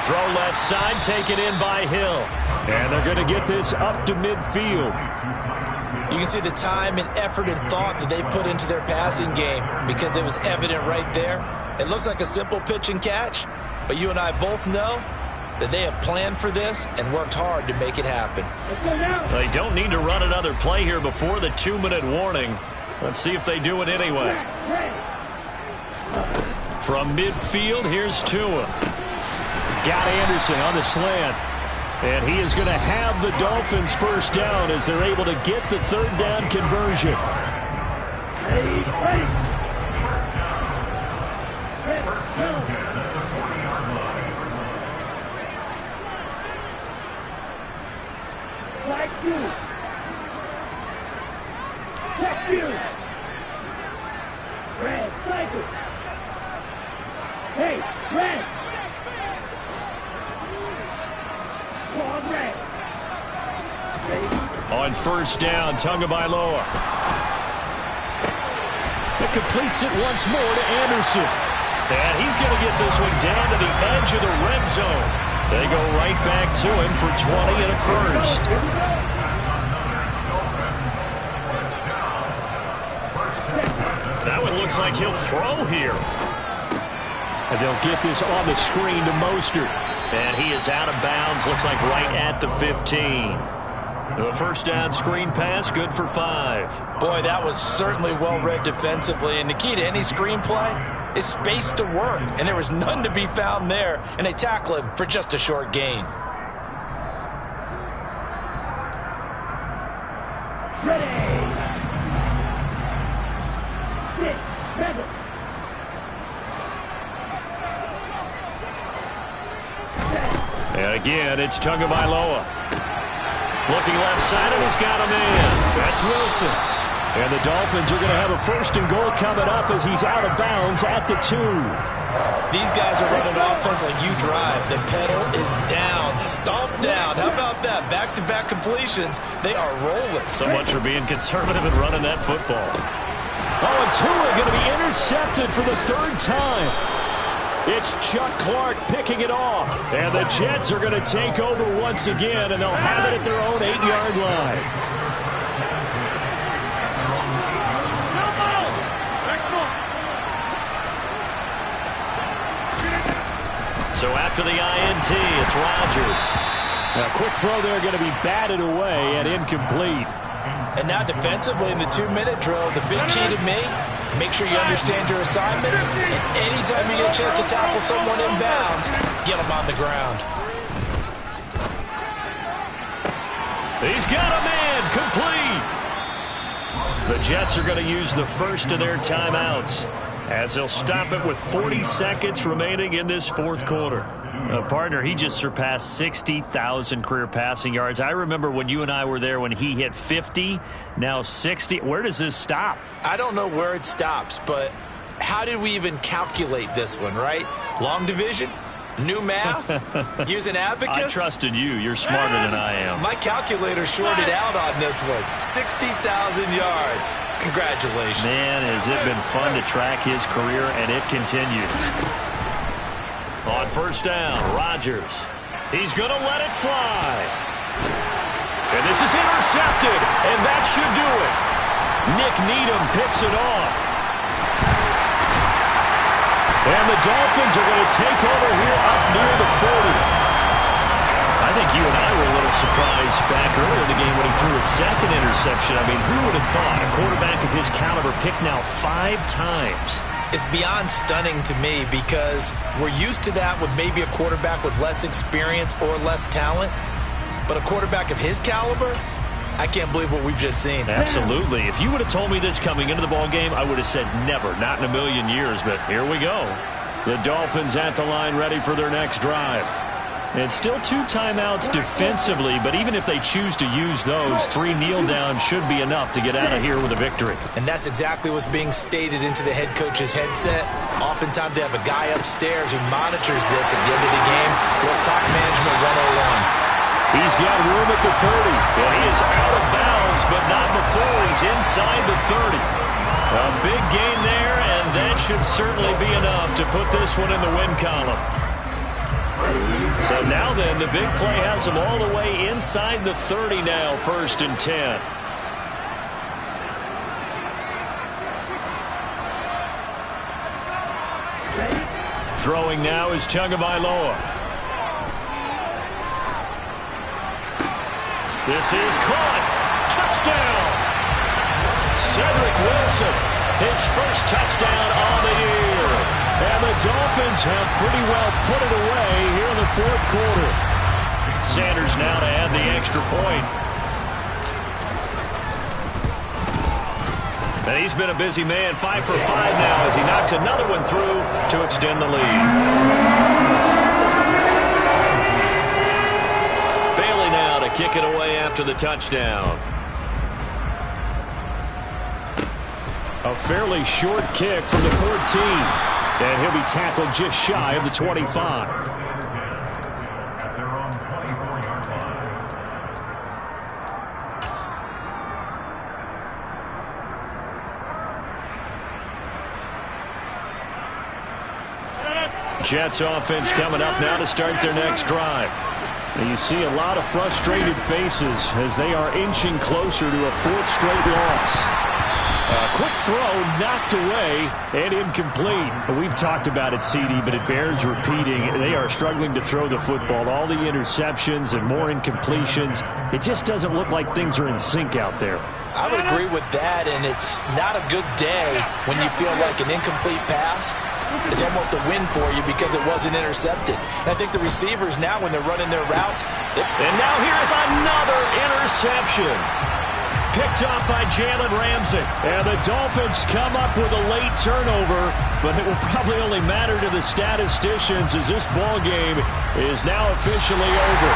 Throw left side, taken in by Hill. And they're going to get this up to midfield. You can see the time and effort and thought that they put into their passing game because it was evident right there. It looks like a simple pitch and catch, but you and I both know that they have planned for this and worked hard to make it happen. They don't need to run another play here before the 2-minute warning. Let's see if they do it anyway. From midfield, here's Tua. He's got Anderson on the slant. And he is going to have the Dolphins first down as they're able to get the 3rd down conversion. Hey, Red! On first down, Tagovailoa. It completes it once more to Anderson. And he's going to get this one down to the edge of the red zone. They go right back to him for 20 and a first. That one looks like he'll throw here. And they'll get this on the screen to Mostert. And he is out of bounds, looks like right at the 15. The first down screen pass, good for 5. Boy, that was certainly well-read defensively. And the key to any screenplay is space to work. And there was none to be found there. And they tackle him for just a short gain. And again, it's Tagovailoa. Looking left side, and he's got a man. That's Wilson. And the Dolphins are going to have a 1st and goal coming up as he's out of bounds at the 2. These guys are running offense like you drive. The pedal is down, stomped down. How about that? Back-to-back completions. They are rolling. So much for being conservative and running that football. Oh, and Tua going to be intercepted for the 3rd time. It's Chuck Clark picking it off. And the Jets are going to take over once again, and they'll have it at their own 8-yard line. So after the INT, it's Rodgers. A quick throw there going to be batted away and incomplete. And now defensively in the 2-minute drill, the big key to me, make sure you understand your assignments. And anytime you get a chance to tackle someone inbounds, get them on the ground. He's got a man, complete. The Jets are going to use the first of their timeouts as they'll stop it with 40 seconds remaining in this fourth quarter. Partner, he just surpassed 60,000 career passing yards. I remember when you and I were there when he hit 50, now 60. Where does this stop? I don't know where it stops, but how did we even calculate this one, right? Long division? New math? Using abacus? I trusted you. You're smarter than I am. My calculator shorted out on this one. 60,000 yards. Congratulations. Man, has it been fun to track his career, and it continues. On first down, Rodgers. He's going to let it fly. And this is intercepted, and that should do it. Nick Needham picks it off. And the Dolphins are going to take over here up near the 40. I think you and I were a little surprised back earlier in the game when he threw his second interception. I mean, who would have thought a quarterback of his caliber picked now 5 times? It's beyond stunning to me because we're used to that with maybe a quarterback with less experience or less talent. But a quarterback of his caliber, I can't believe what we've just seen. Absolutely. If you would have told me this coming into the ball game, I would have said never, not in a million years. But here we go. The Dolphins at the line ready for their next drive. And still 2 timeouts defensively, but even if they choose to use those, 3 kneel downs should be enough to get out of here with a victory. And that's exactly what's being stated into the head coach's headset. Oftentimes they have a guy upstairs who monitors this at the end of the game. Little clock management 101. He's got room at the 30. And he is out of bounds, but not before he's inside the 30. A big gain there, and that should certainly be enough to put this one in the win column. So now then, the big play has them all the way inside the 30 now, 1st and 10. Throwing now is Tagovailoa. This is caught. Touchdown. Cedric Wilson, his first touchdown on the year. And the Dolphins have pretty well put it away here in the 4th quarter. Sanders now to add the extra point. And he's been a busy man, 5 for 5 now as he knocks another one through to extend the lead. Bailey now to kick it away after the touchdown. A fairly short kick from the 14. And he'll be tackled just shy of the 25. Jets offense coming up now to start their next drive. And you see a lot of frustrated faces as they are inching closer to a 4th straight loss. A quick throw knocked away and incomplete. We've talked about it, CD, but it bears repeating. They are struggling to throw the football. All the interceptions and more incompletions. It just doesn't look like things are in sync out there. I would agree with that, and it's not a good day when you feel like an incomplete pass is almost a win for you because it wasn't intercepted. And I think the receivers now, when they're running their routes. And now here's another interception. Picked up by Jalen Ramsey. And the Dolphins come up with a late turnover, but it will probably only matter to the statisticians as this ball game is now officially over.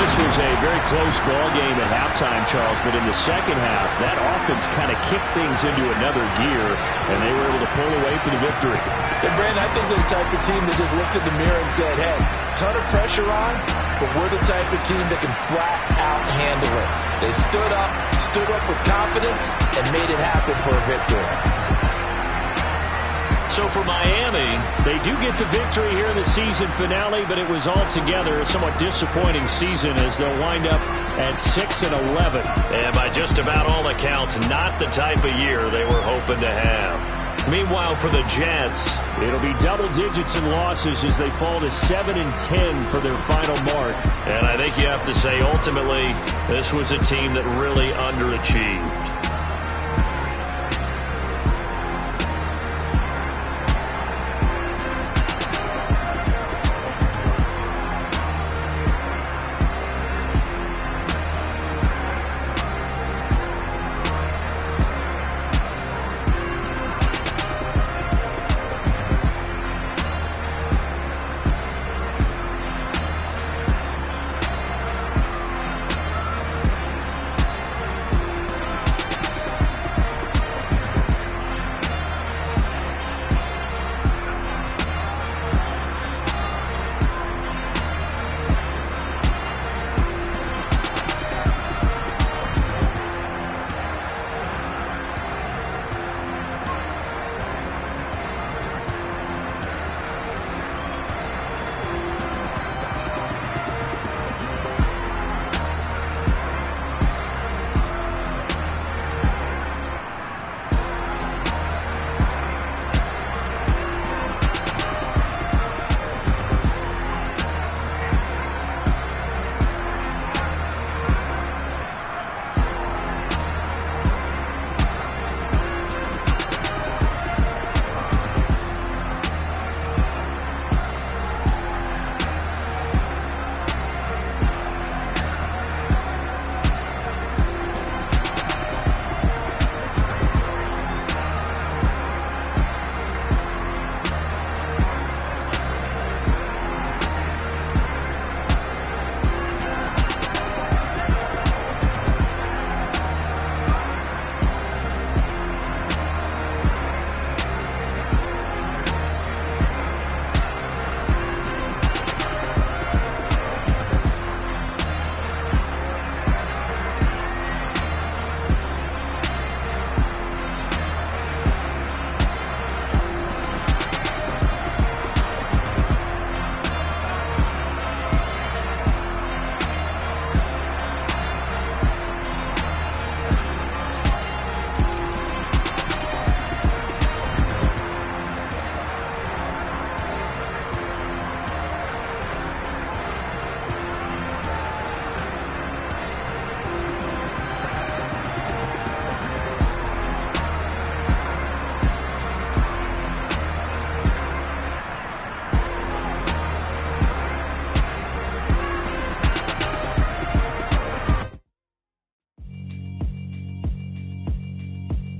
This was a very close ball game at halftime, Charles, but in the second half, that offense kind of kicked things into another gear, and they were able to pull away for the victory. And, Brandon, I think they're the type of team that just looked in the mirror and said, hey, ton of pressure on, but we're the type of team that can flat out handle it. They stood up with confidence, and made it happen for a victory. So for Miami, they do get the victory here in the season finale, but it was altogether a somewhat disappointing season as they'll wind up at 6-11. And by just about all accounts, not the type of year they were hoping to have. Meanwhile, for the Jets, it'll be double digits in losses as they fall to 7-10 for their final mark. And I think you have to say, ultimately, this was a team that really underachieved.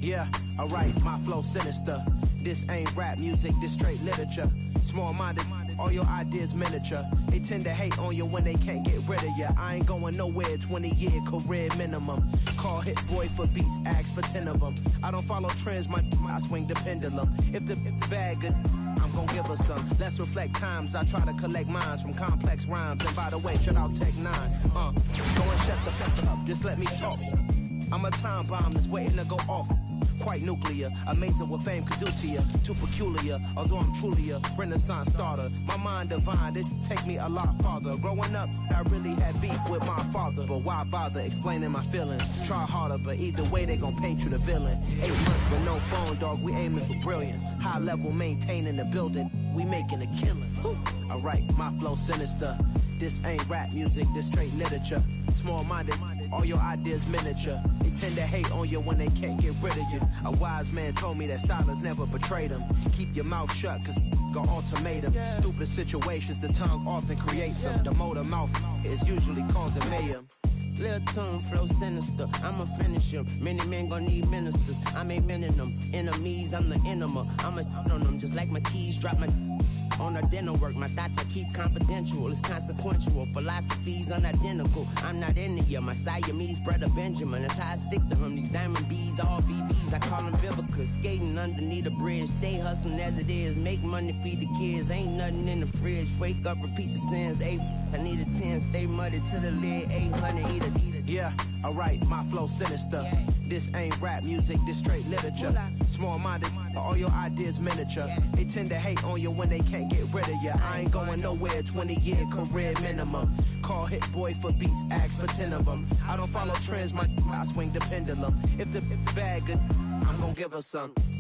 Yeah, alright, my flow sinister. This ain't rap music, this straight literature. Small-minded, all your ideas miniature. They tend to hate on you when they can't get rid of you. I ain't going nowhere, 20-year career minimum. Call hit boy for beats, ask for 10 of them. I don't follow trends, I swing the pendulum. If the bag good, I'm gon' give her some. Let's reflect times, I try to collect minds from complex rhymes. And by the way, shout out Tech 9. Go and shut the fuck up, just let me talk. I'm a time bomb that's waiting to go off. Quite nuclear, amazing what fame could do to you. Too peculiar, although I'm truly a renaissance starter. My mind divine, it take me a lot farther. Growing up, I really had beef with my father. But why bother explaining my feelings? Try harder, but either way they gon' paint you the villain. 8 months with no phone, dog, we aiming for brilliance. High level maintaining the building, we making a killing. Alright, my flow sinister. This ain't rap music, this straight literature. Small-minded, all your ideas miniature. They tend to hate on you when they can't get rid of you. A wise man told me that silence never betrayed him. Keep your mouth shut, cause got ultimatums. Stupid situations, the tongue often creates them. The motor mouth is usually causing mayhem. Lil' tune, flow sinister, I'ma finish him. Many men gon' need ministers, I'm a men in them. Enemies, I'm the enema, I'ma on them. Just like my keys, drop my on the dinner work. My thoughts I keep confidential, it's consequential. Philosophies unidentical, I'm not into you. My Siamese brother Benjamin, that's how I stick to him. These diamond bees, all BBs, I call them Vivica. Skating underneath a bridge, stay hustling as it is. Make money, feed the kids, ain't nothing in the fridge. Wake up, repeat the sins, I need a 10, stay muddy to the lid, 800, eat a. Yeah, alright, my flow sinister. This ain't rap music, this straight literature. Small-minded, all your ideas miniature. They tend to hate on you when they can't get rid of you. I ain't going nowhere, 20-year career minimum. Call hit boy for beats, ask for 10 of them. I don't follow trends, I swing the pendulum. If the bag good, I'm gon' give her some.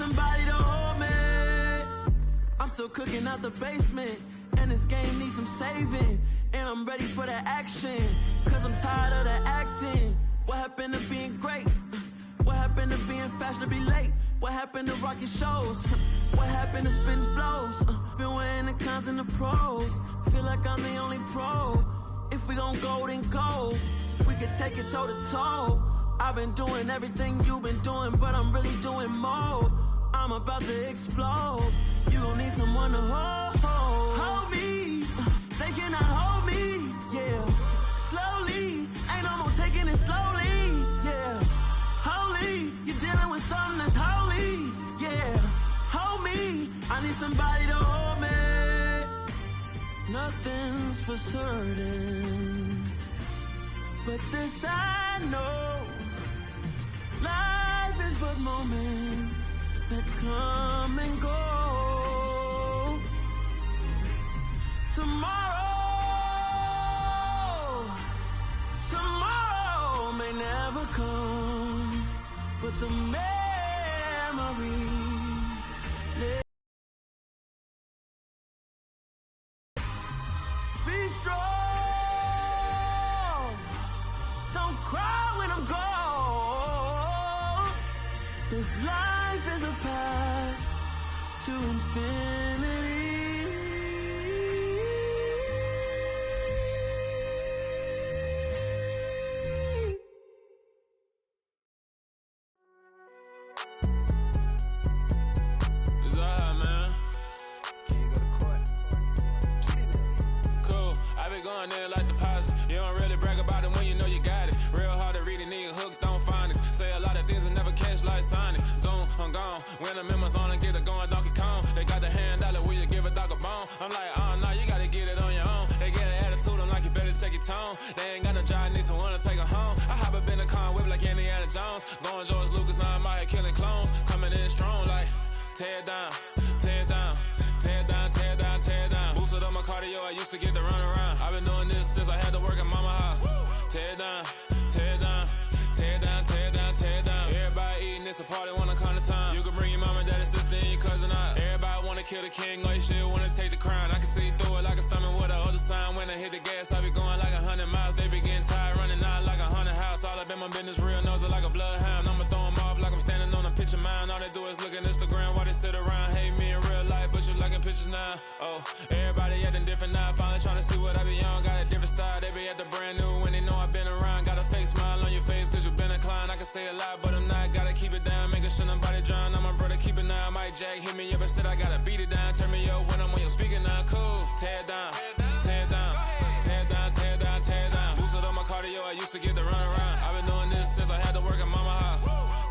somebody to hold me. I'm still cooking out the basement, and this game needs some saving. And I'm ready for the action, cause I'm tired of the acting. What happened to being great? What happened to being fashionably late? What happened to rocking shows? What happened to spitting flows? Been wearing the cons and the pros. Feel like I'm the only pro. If we gon' go, then go. We can take it toe to toe. I've been doing everything you've been doing, but I'm really doing more. I'm about to explode. You gon' need someone to hold me. They cannot hold me, yeah. Slowly, ain't no more taking it slowly, yeah. Holy, you're dealing with something that's holy, yeah. Hold me, I need somebody to hold me. Nothing's for certain, but this I know. Life is but moments that come and go. Tomorrow may never come, but the memories live. Be strong, don't cry when I'm gone, 'cause life is a path to infinity. I'm gone. When I'm in my zone and get it going, Donkey Kong. They got the hand dollar, will you give a dog a bone? I'm like, oh no, you gotta get it on your own. They get an attitude, I'm like, you better check your tone. They ain't got no job, need someone to take her home. I hop up in the car, whip like Indiana Jones. Going George Lucas, now I'm out here killing clones. Coming in strong, like, tear down, tear down, tear down, tear down, tear down. Boosted up my cardio, I used to get to run around. I've been doing this since I had to work at mama house. Tear down, tear down, tear down, tear down, tear down. Everybody eating, it's a party, wanna come to time. You can bring your mama, daddy, sister, and your cousin out. Everybody wanna kill the king, or you shit wanna take the crown. I can see through it like a stomach with a other sign. When I hit the gas, I be going like 100 miles. They be getting tired, running out like 100 house. All up in my business, real nose like a bloodhound. I'ma throw them off like I'm standing on a picture mound. All they do is look at Instagram while they sit around. Hate me in real life, but you liking pictures now. Oh, everybody acting different now. Finally trying to see what I be on. Got a different style, they be at the brand new when they know I've been around. Got a fake smile on your face, cause you been inclined. I can say a lot, but I'm not. Gotta keep it down, making sure nobody drown. I'm my brother, keep it now. Mike Jack hit me up and said I gotta beat it down. Turn me up when I'm on your speaker now. Cool, tear down, tear down, tear down, tear down, tear down. Boosted up my cardio, I used to get to run around. I've been doing this since I had to work at mama house.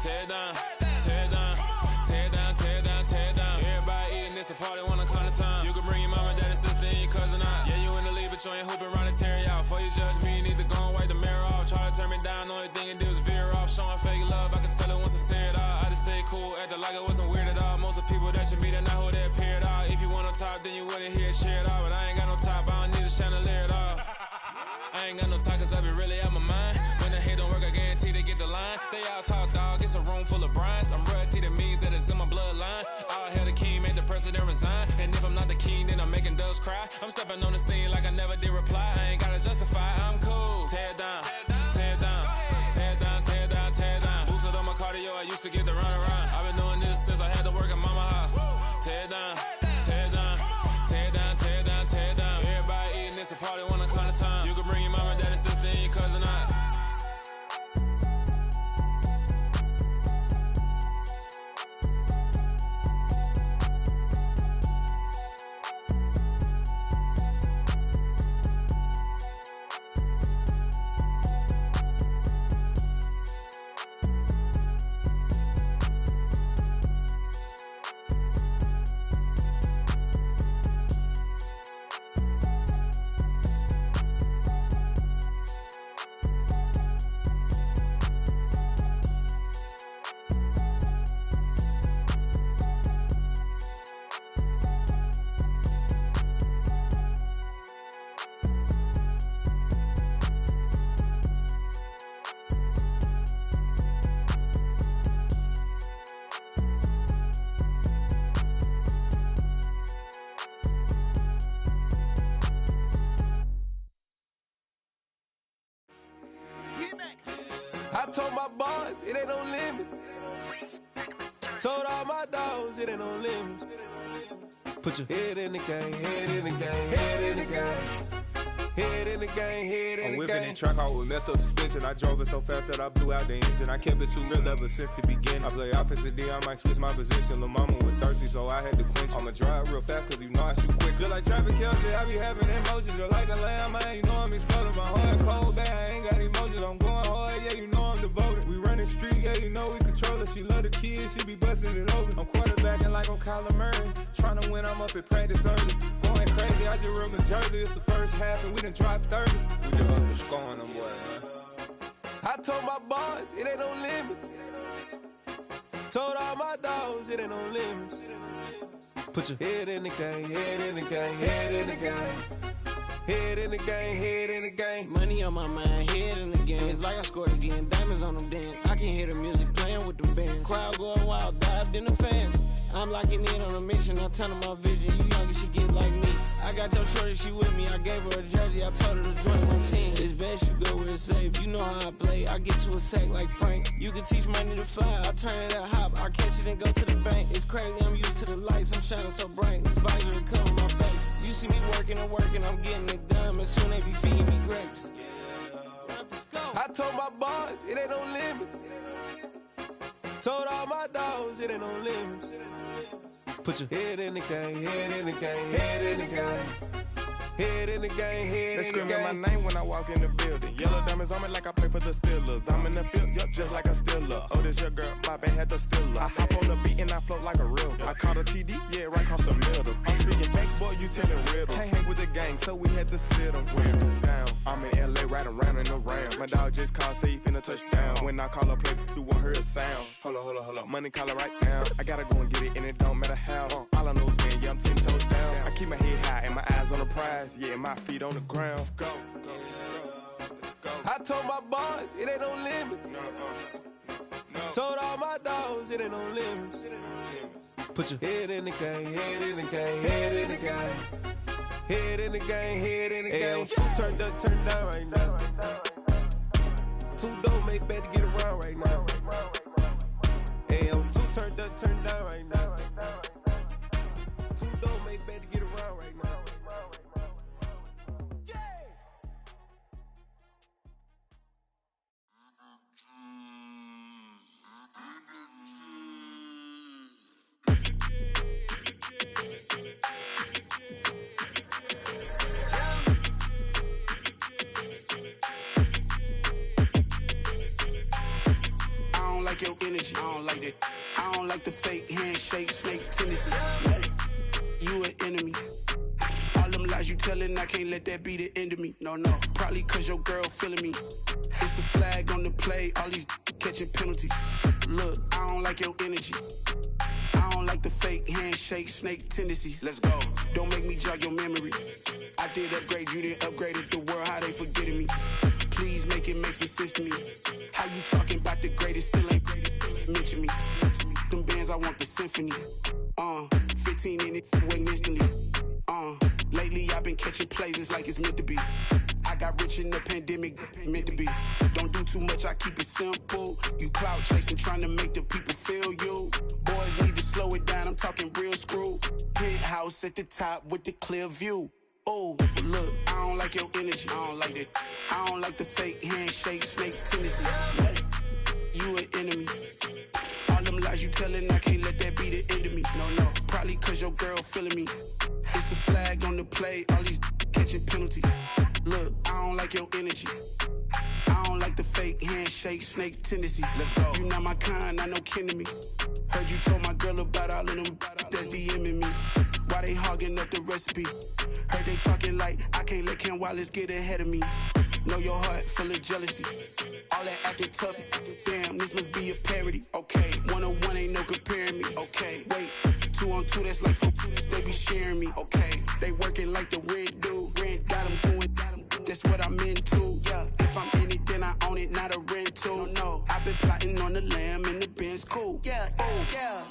Tear down, tear down, tear down, tear down, tear down. Everybody eating, it's a party, wanna come to time. You can bring your mama, daddy, sister, and your cousin out. Yeah, you in the lead, but you ain't hooping around and tear you out. Before you judge me, you need to go and wipe the mirror off. Try to turn me down, only thing it did was veer off. Showing fake love, I can tell it once I say it all. I just stay cool, acting like it wasn't weird at all. Most of the people that you meet are not who they appear at all. If you want on top, then you wouldn't hear it cheer at all. But I ain't got no top, I don't need a chandelier at all. I ain't got no talk, cause I be really out my mind. When the hate don't work, I guarantee they get the line. They all talk, dog, it's a room full of brinds. I'm royalty, that means that it's in my bloodline. All hell the king, made the president resign. And if I'm not the king, then I'm making doves cry. I'm stepping on the scene like I never did reply. I ain't gotta justify, I'm cool. Tear down, tear down, tear down, tear down, tear down. Boosted up my cardio, I used to get to run around. I've been doing this since I had to work at mama house. Tear down, tear down, tear down, tear down, tear down. Everybody eating, it's a party, wanna come to time. You can bring your mama, daddy, sister, and your cousin out. told my boys, it ain't no limits. Told all my dogs, it ain't no limits. Put your head in the game, head in the game, head in the game. Head in the game, head in the game. I'm whipping the track out with messed up suspension. I drove it so fast that I blew out the engine. I kept it too real ever since the beginning. I play offensive D, I might switch my position. Lil' mama was thirsty, so I had to quench. I'ma drive real fast, cause you know I shoot quick. Just like traffic Kelsey, I be having emotions. Just like the lamb, man, you know I'm exploding. My heart cold, bad, I ain't got emotions. I'm going hard, yeah, you know I'm devoted. We running streets, yeah, you know we control it. She love the kids, she be busting it over. I'm quarterbacking like I'm Kyler Murray. Trying to win, I'm up at practice early. Going crazy, I just real Jersey. It's the first half and we done dropped 30. We just up to scoring them boys, man. I told my boys, it ain't no limits. Told all my dogs, it ain't no limits. Put your head in the game, head in the game, head in the game. Head in the game, head in the game. Money on my mind, head in the game. It's like I scored again, diamonds on them dance. I can hear the music playing with them bands. Crowd going wild, dived in the fans. I'm locking in on a mission, I tell her my vision. You young and she get like me. I got your shorty, she with me. I gave her a jersey, I told her to join my team. It's best you go where it's safe. You know how I play, I get to a sack like Frank. You can teach money to fly, I turn it at hop. I catch it and go to the bank. It's crazy, I'm used to the lights, I'm shining so bright. This visor cover my face. You see me working and working, I'm getting it done. And soon they be feeding me grapes. I told my boys, it ain't no limits. Told all my dogs, it ain't no limits. Put your head in the game, head in the game, head in the game. Head in the game, head in the game. They screaming my name when I walk in the building. Yellow diamonds on me like I play for the Steelers. I'm in the field, yup, just like a Steeler. Oh, this your girl, my band had the Steeler. I hop on the beat and I float like a real. I caught a TD, yeah, right across the middle. I'm speaking facts, boy, you telling riddles. Can't hang with the gang, so we had to sit them down. I'm in LA, riding around and around. My dog just called, say he finna touch down. When I call a play, you won't hear a sound. Hold up, money calling right now. I gotta go and get it, and it don't matter how. All I know is, man, yeah, I'm 10 toes down. I keep my head high and my eyes on the prize. Yeah, my feet on the ground. Let's go. Let's go. I told my boys, it ain't no limits. No. Told all my dogs, it ain't no limits. Put your head in the game, head in the game, head in the game. Head in the game, head in the game. Turned up, turned down right now. Two dope make better get around right now. Hey, I'm two turned up, turned down right now. Two dope make better get around right now. Your energy, I don't like that. I don't like the fake handshake, snake tendency. You an enemy. All them lies you telling, I can't let that be the end of me. No, probably cause your girl feeling me. It's a flag on the play, all these catching penalties. Look, I don't like your energy. I don't like the fake handshake, snake tendency. Let's go. Don't make me jog your memory. I did upgrade, you didn't upgrade it. The world, how they forgetting me. Please make it make some sense to me. How you talking about the greatest, still ain't greatest, mention me. Them bands, I want the symphony. 15 in it, went instantly. Lately I've been catching plays, it's like it's meant to be. I got rich in the pandemic, meant to be. Don't do too much, I keep it simple. You clout chasing, trying to make the people feel you. Boys need to slow it down, I'm talking real screw. Penthouse at the top with the clear view. Oh, look, I don't like your energy. I don't like that. I don't like the fake handshake, snake tendency. You an enemy. All them lies you telling, I can't let that be the end of me. No, probably cause your girl feeling me. It's a flag on the play, all these catching penalties. Look, I don't like your energy. I don't like the fake handshake, snake tendency. Let's go. You not my kind, I know kin to me. Heard you told my girl about all of them that's DMing me. Why they hogging up the recipe? Heard they talking like I can't let Ken Wallace get ahead of me. Know your heart full of jealousy. All that acting tough, damn, this must be a parody. Okay, 1-on-1 ain't no comparing me. Okay, wait, 2-on-2, that's like 4, they be sharing me. Okay, they working like the rent do. Rent got them doing, that's what I'm into. Yeah, if I'm in it, then I own it, not a rental. No, I've been plotting on the lamb and the Benz cool. Yeah, yeah.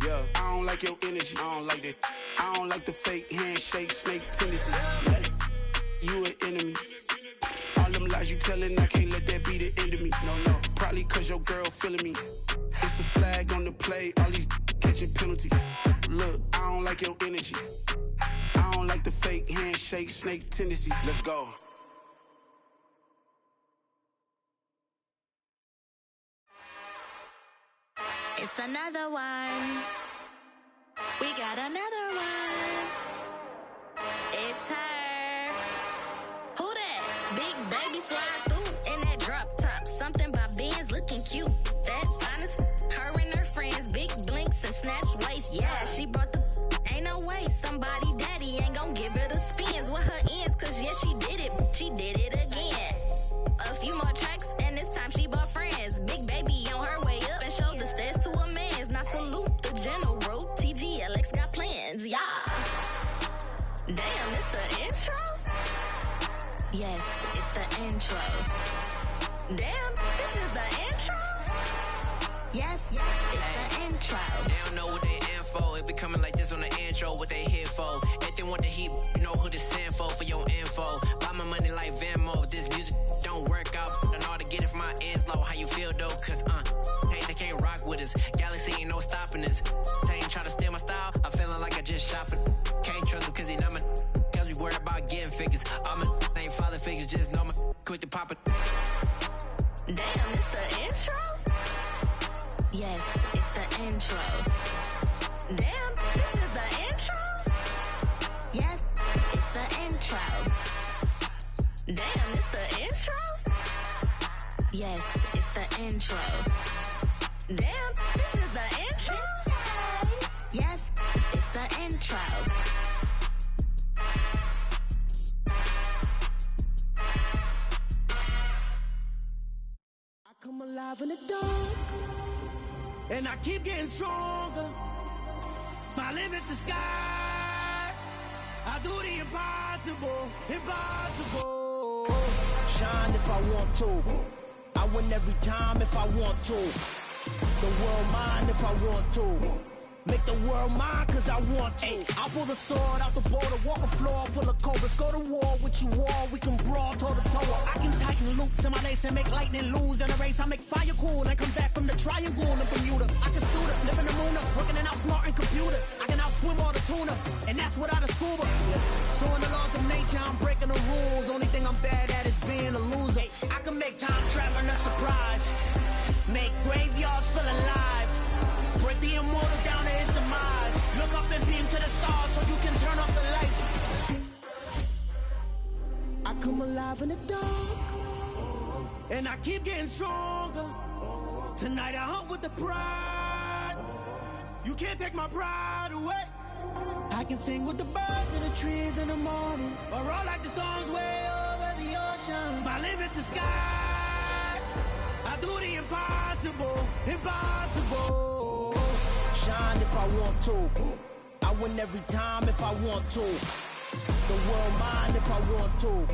Yeah, I don't like your energy. I don't like that. I don't like the fake handshake, snake tendency. You an enemy. All them lies you tell telling I can't let that be the end of me. No, probably cause your girl feeling me. It's a flag on the play, all these catching penalties. Look, I don't like your energy. I don't like the fake handshake, snake tendency. Let's go. It's another one. We got another one. It's her. Who that? Big baby slide through in that drop top. Something by Benz looking cute. That's honest. Her and her friends, big blinks and snatch waist. Yeah, she brought the. Ain't no way somebody daddy ain't gon' give her the spins with her ends. Cause yeah, she did it. She did it again. A few more tracks and this time she bought friends. Big baby on her way up and showed the stairs to a man's. Now salute the general. TGLX got plans, yeah. Damn, it's the intro? Yes, it's the intro. Damn, this is the intro? Yes, it's the intro. They don't know what they in for. If we coming like this on the intro, what they here for? If they want the heat, you know who to send for your info. Buy my money like Venmo. If this music don't work out, I know how to get it from my ends low. How you feel though? Cause hey, they can't rock with us. Galaxy ain't no stopping us. They ain't trying to steal my style. I'm feeling like I just shot for. Can't trust them cause they know my. Cause we worried about getting figures. All my ain't father figures, just know my. Quick to pop it. Damn, it's the intro? Yes, it's the intro. Damn, this is the intro? Yes, it's the intro. Damn, it's the intro? Yes, it's the intro. Damn, this is the intro? Yes, it's the intro. I come alive in the dark, and I keep getting stronger. My limit's the sky. I do the impossible, impossible. Shine if I want to. I win every time if I want to. The world mine if I want to. Make the world mine cause I want to. I pull the sword out the border, walk a floor full of cobras. Go to war with you all, we can brawl toe to toe. I can tighten loops in my lace and make lightning lose in a race. I make fire cool and come back from the triangle in Bermuda. I can suit up, live in the moon up, working and outsmarting computers. I can outswim all the tuna, and that's without a scuba. So in the laws of nature, I'm breaking the rules. Only thing I'm bad at is being a loser. I can make time traveling a surprise. Make graveyards feel alive. Break the immortal down to his demise. Look up and beam to the stars so you can turn off the lights. I come alive in the dark, and I keep getting stronger. Tonight I hunt with the pride. You can't take my pride away. I can sing with the birds and the trees in the morning, or roll like the storms way over the ocean. My limit's the sky. I do the impossible, impossible. Shine if I want to. I win every time if I want to. The world mine if I want to.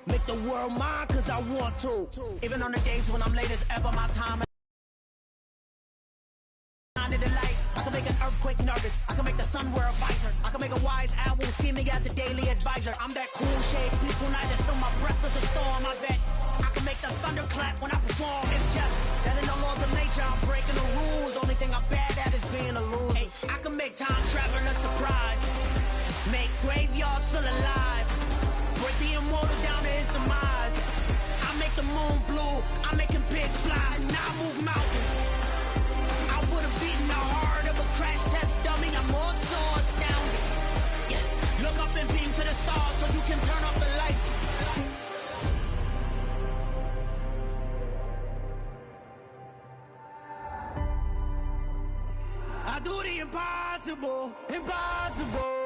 Make the world mine cause I want to. Even on the days when I'm late as ever, my time is the light. I can make an earthquake nervous. I can make the sun wear a visor. I can make a wise owl see me as a daily advisor. I'm that cool shade, peaceful night, and still my breath is a storm. I bet I can make the thunder clap when I perform. It's just that in the laws of nature, I'm breaking the rules. Only thing I'm bad at is being a loser. Hey, I can make time traveling a surprise. Make graveyards feel alive. Break the immortal down to his demise. I make the moon blue. I'm making pigs fly. Now I move mountains. I would have beaten the heart of a crash test dummy. I'm more so astounded. Yeah. Look up and beam to the stars so you can turn off the lights. I do the impossible, impossible.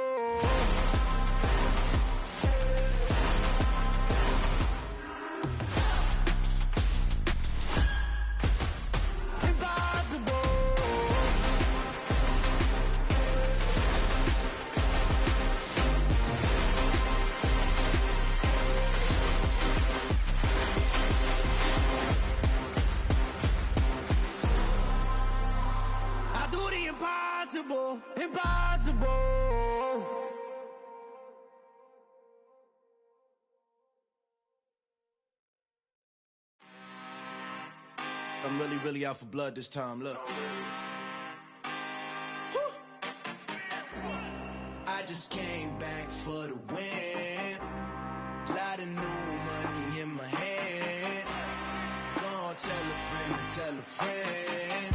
Impossible, impossible. I'm really out for blood this time, look. I just came back for the win. Lot of new money in my hand. Gonna tell a friend to tell a friend.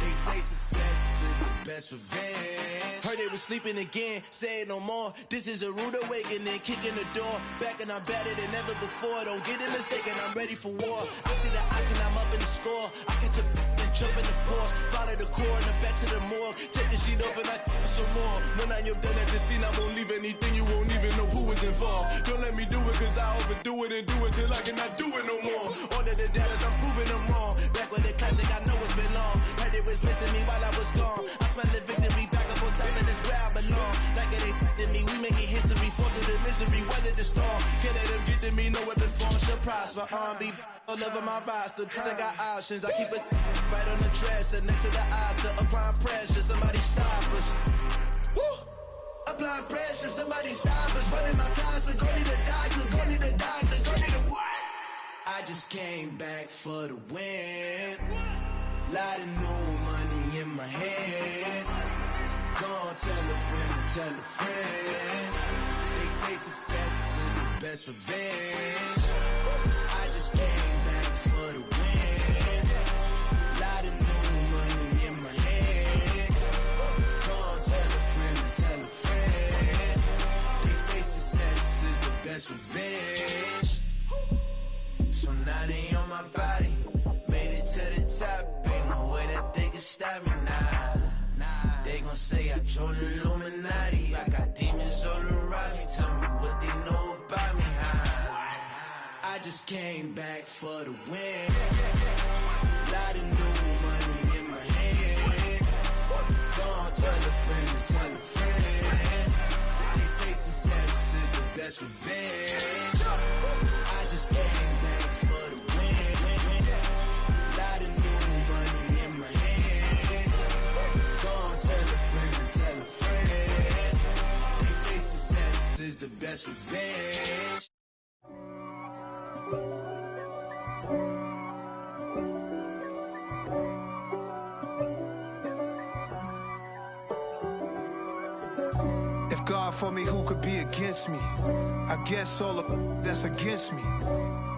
They say success is the best revenge. Heard they was sleeping again, say it no more. This is a rude awakening, kicking the door. Back and I'm better than ever before. Don't get it mistaken, I'm ready for war. I see the option, I'm up in the score. I catch a and jump in the course. Follow the core and the back to the morgue. Take the sheet off and I some more. When I am done at the scene, I won't leave anything. You won't even know who is involved. Don't let me do it, cause I overdo it and do it till I cannot do it no more. All of the doubters, I'm proving them wrong. Back with the classic, I know it's been long. Heard it was missing me while I was gone. I smell the victory back up on top, and it's where I belong. Like it ain't to me, we making history. Fall through the misery, weather the storm. Can't let them get to me, no weapon form shall prosper. R&B all over my roster, I got options. I keep it right on the dresser, next to the Oscar. Applying pressure, somebody stop us. Woo! Applying pressure, somebody stop us. Running my closet, go need a doctor, go need a doctor, go need a what? I just came back for the win. Lot of new money in my hand. Gonna tell a friend to tell a friend. They say success is the best revenge. I just came back for the win. Lot of new money in my hand. Gonna tell a friend to tell a friend. They say success is the best revenge. So now they on my body. Made it to the top. Ain't no way that they can stop me now. They gon' say I joined the Illuminati. I got demons all around me. Tell me what they know about me, huh? I just came back for the win. Lot of new money in my hand. Gonna tell a friend to tell a friend. They say success is the best revenge. I just came back for the win. Lot of new money in my hand. Gonna tell a friend to tell a friend. They say success is the best revenge. If God for me, who could be against me? I guess all of that's against me.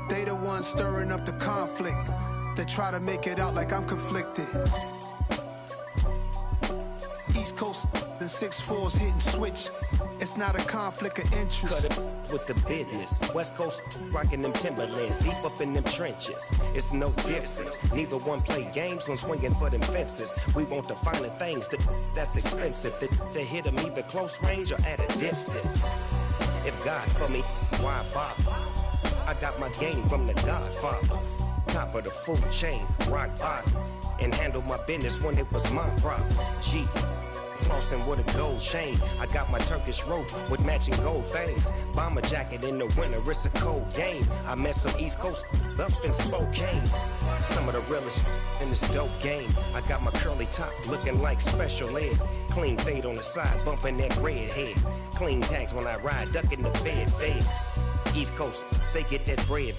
They the ones stirring up the conflict. They try to make it out like I'm conflicted. East Coast and 6'4's hitting switch. It's not a conflict of interest. Cut it with the business. West Coast rocking them Timberlands, deep up in them trenches. It's no difference. Neither one play games when swinging for them fences. We want the finer things that's expensive. That hit them either close range or at a distance. If God for me, why bother? I got my game from the Godfather. Top of the food chain, rock bottom. And handle my business when it was my problem. G. Flossing with a gold chain. I got my Turkish rope with matching gold things. Bomber jacket in the winter, it's a cold game. I met some East Coast up in Spokane. Some of the realest in this dope game. I got my curly top looking like special ed. Clean fade on the side, bumping that red head. Clean tags when I ride, ducking the feds. East Coast, they get that bread.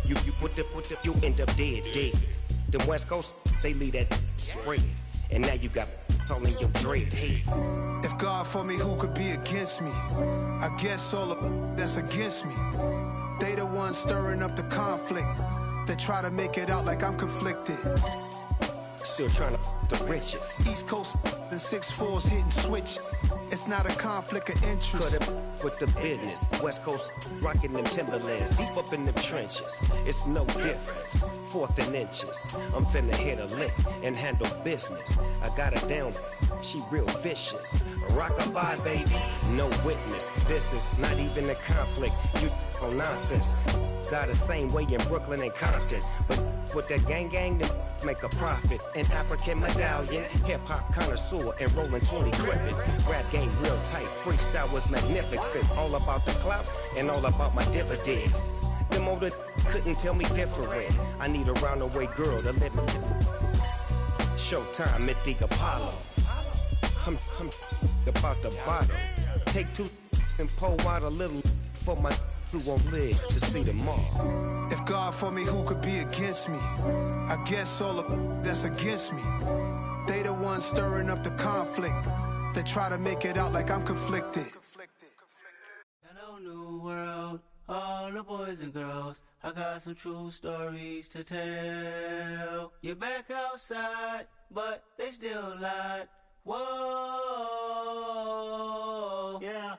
You you end up dead. The West Coast, they leave that spread. And now you got calling your dread head. If God for me, who could be against me? I guess all of that's against me. They the ones stirring up the conflict. They try to make it out like I'm conflicted. Still trying to the riches. East Coast and 6'4's hitting switch. It's not a conflict of interest. Cut it with the business. West Coast rocking them Timberlands, deep up in them trenches. It's no difference. 4th and inches. I'm finna hit a lick and handle business. I got her down, she real vicious. Rock-a-bye, baby, no witness. This is not even a conflict. You on nonsense. Got the same way in Brooklyn and Compton, but with that gang, then make a profit. An African medallion, hip-hop connoisseur, and rolling 20 gripping. Rap game real tight, freestyle was magnificent. All about the clout and all about my dividends. Them older couldn't tell me different. I need a round-the-way girl to let me Showtime at the Apollo. I'm about the bottle. Take 2 and pour out a little for my who won't live to see tomorrow. If God for me, who could be against me? I guess all the that's against me. They the ones stirring up the conflict. They try to make it out like I'm conflicted. Hello, new world, all the boys and girls. I got some true stories to tell. You're back outside, but they still lied. Whoa, yeah.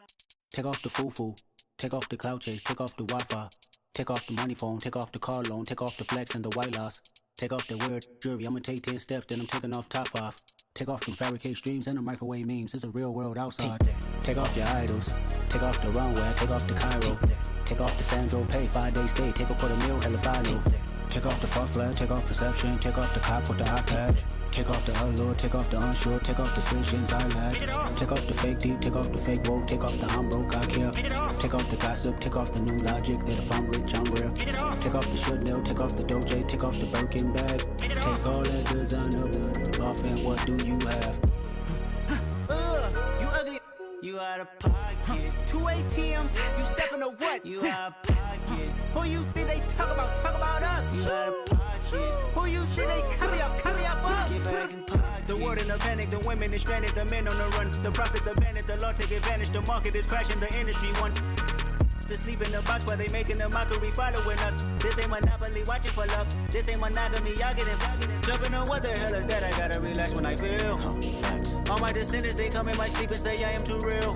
Take off the foo-foo, take off the cloud chase, take off the Wi-Fi, take off the money phone, take off the car loan, take off the flex and the white loss. Take off the weird jewelry, I'ma take 10 steps, then I'm taking off top off. Take off them fabricated streams and the microwave memes, it's a real world outside. Take off your idols, take off the runway, take off the Cairo. Take off the Sandro pay, 5-day stay, take a $250,000, hella final. Take off the far flag, take off perception, take off the cop with the iPad. Take off the allure, take off the unsure, take off decisions I lack. Take off the fake deep, take off the fake woke, take off the I'm broke, I care. Take off the gossip, take off the new logic that if I'm rich, I'm rare. Take off the should know, take off the Doje, take off the Birkin bag. Take all that designer off and what do you have? You ugly. You out of pocket. 2 ATMs, you stepping to what? You out of pocket. Who you think they talk about? Talk about us. You out of pocket. Who you think they carry up us? Get back in pocket. The world in a panic, the women is stranded, the men on the run. The profits abandoned, the law take advantage. The market is crashing, the industry wants to sleep in the box while they making a mockery following us. This ain't Monopoly, watching for love. This ain't monogamy, y'all getting jumping on what the hell is that? I gotta relax when I feel. All my descendants, they come in my sleep and say I am too real.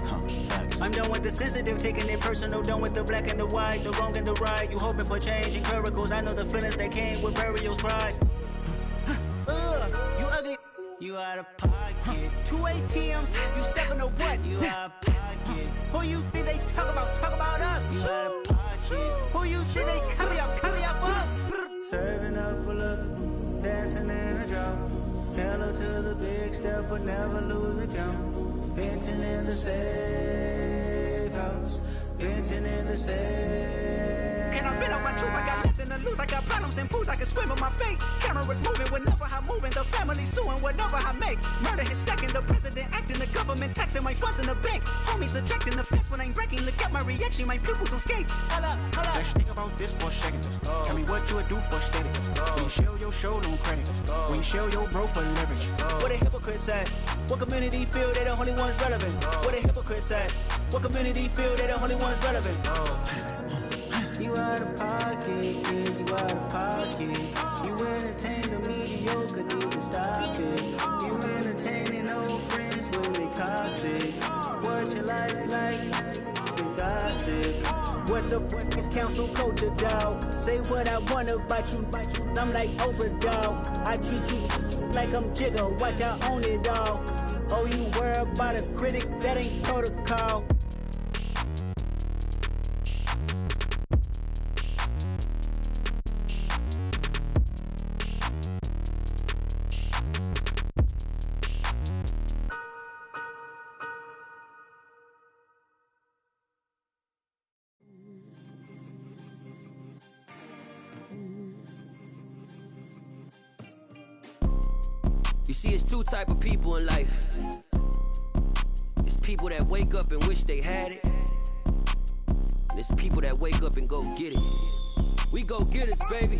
I'm done with the sensitive, taking it personal. Done with the black and the white, the wrong and the right. You hoping for change and miracles. I know the feelings that came with burial cries. You ugly. You out of pocket. 2 ATMs, you stepping to what? You out of pocket. Who you think they talk about? Talk about us. You out of pocket. Who you think they carry up us? Serving up a look, dancing in a drop. Hello to the big step, but never lose a count. Venting in the safe house. Venting in the safe. Can I vent out my truth? I got nothing to lose. I got problems and pools. I can swim with my fate. Cameras moving whenever I'm moving. The family suing whatever I make. Murder is stacking. The president acting. The government taxing my funds in the bank. Homies ejecting the fence when I'm breaking. Look at my reaction. My pupils on skates. Holla, holla. Let's think about this for a second. Tell me what you would do for steady. When you show your show, no credit. When you show your bro for leverage. What a hypocrite said. What community feel they the only ones relevant? What a hypocrite said. What community feel they the only ones relevant? You out of pocket, yeah, you out of pocket. You entertain the mediocre, need to stop it. You entertaining old friends when they toxic. What your life like? The gossip. What the is council culture, dog? Say what I want about you. I'm like Oprah, dog. I treat you like I'm Jigga. Watch I own it all. Oh, you worry about a critic? That ain't protocol. You see, it's two type of people in life. It's people that wake up and wish they had it. And it's people that wake up and go get it. We go get it, baby.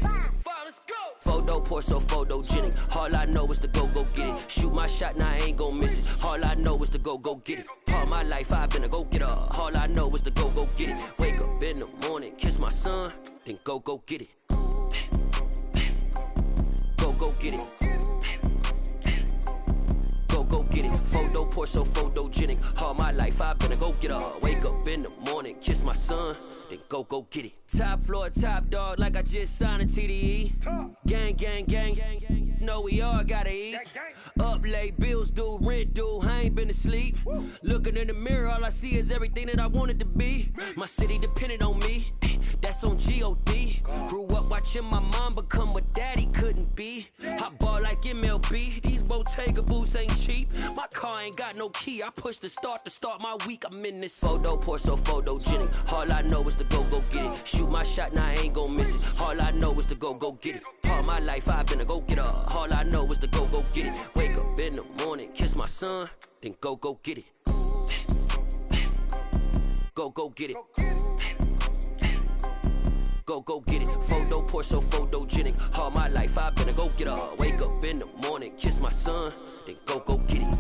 Photo poor, so photogenic. All I know is to go get it. Shoot my shot, now I ain't gon' miss it. All I know is to go get it. All my life I've been a go-getter. All I know is to go get it. Wake up in the morning, kiss my son, then go get it. Go get it. Go get it. Photo poor, so photogenic. All my life I've been a go-getter. Wake up in the morning, kiss my son, then go get it. Top floor, top dog, like I just signed a TDE. Gang, gang, gang, gang, gang. Know we all gotta eat. Up late, bills due, rent due, I ain't been asleep. Looking in the mirror, all I see is everything that I wanted to be. My city depended on me, that's on G.O.D. Grew up watching my mom become what daddy couldn't be. I ball like MLB, these Bottega boots ain't cheap. My car ain't got no key, I push the start to start my week. I'm in this photo poor, so photogenic. All I know is to go get it. Shoot my shot, now I ain't gon' miss it. All I know is to go get it. All my life I've been a go-getter. All I know is to go get it. Wake up in the morning, kiss my son, then go get it. Go get it. go get it. Photo poor, so photogenic. All my life I've been a go-getter. Wake up in the morning, kiss my son, then go get it.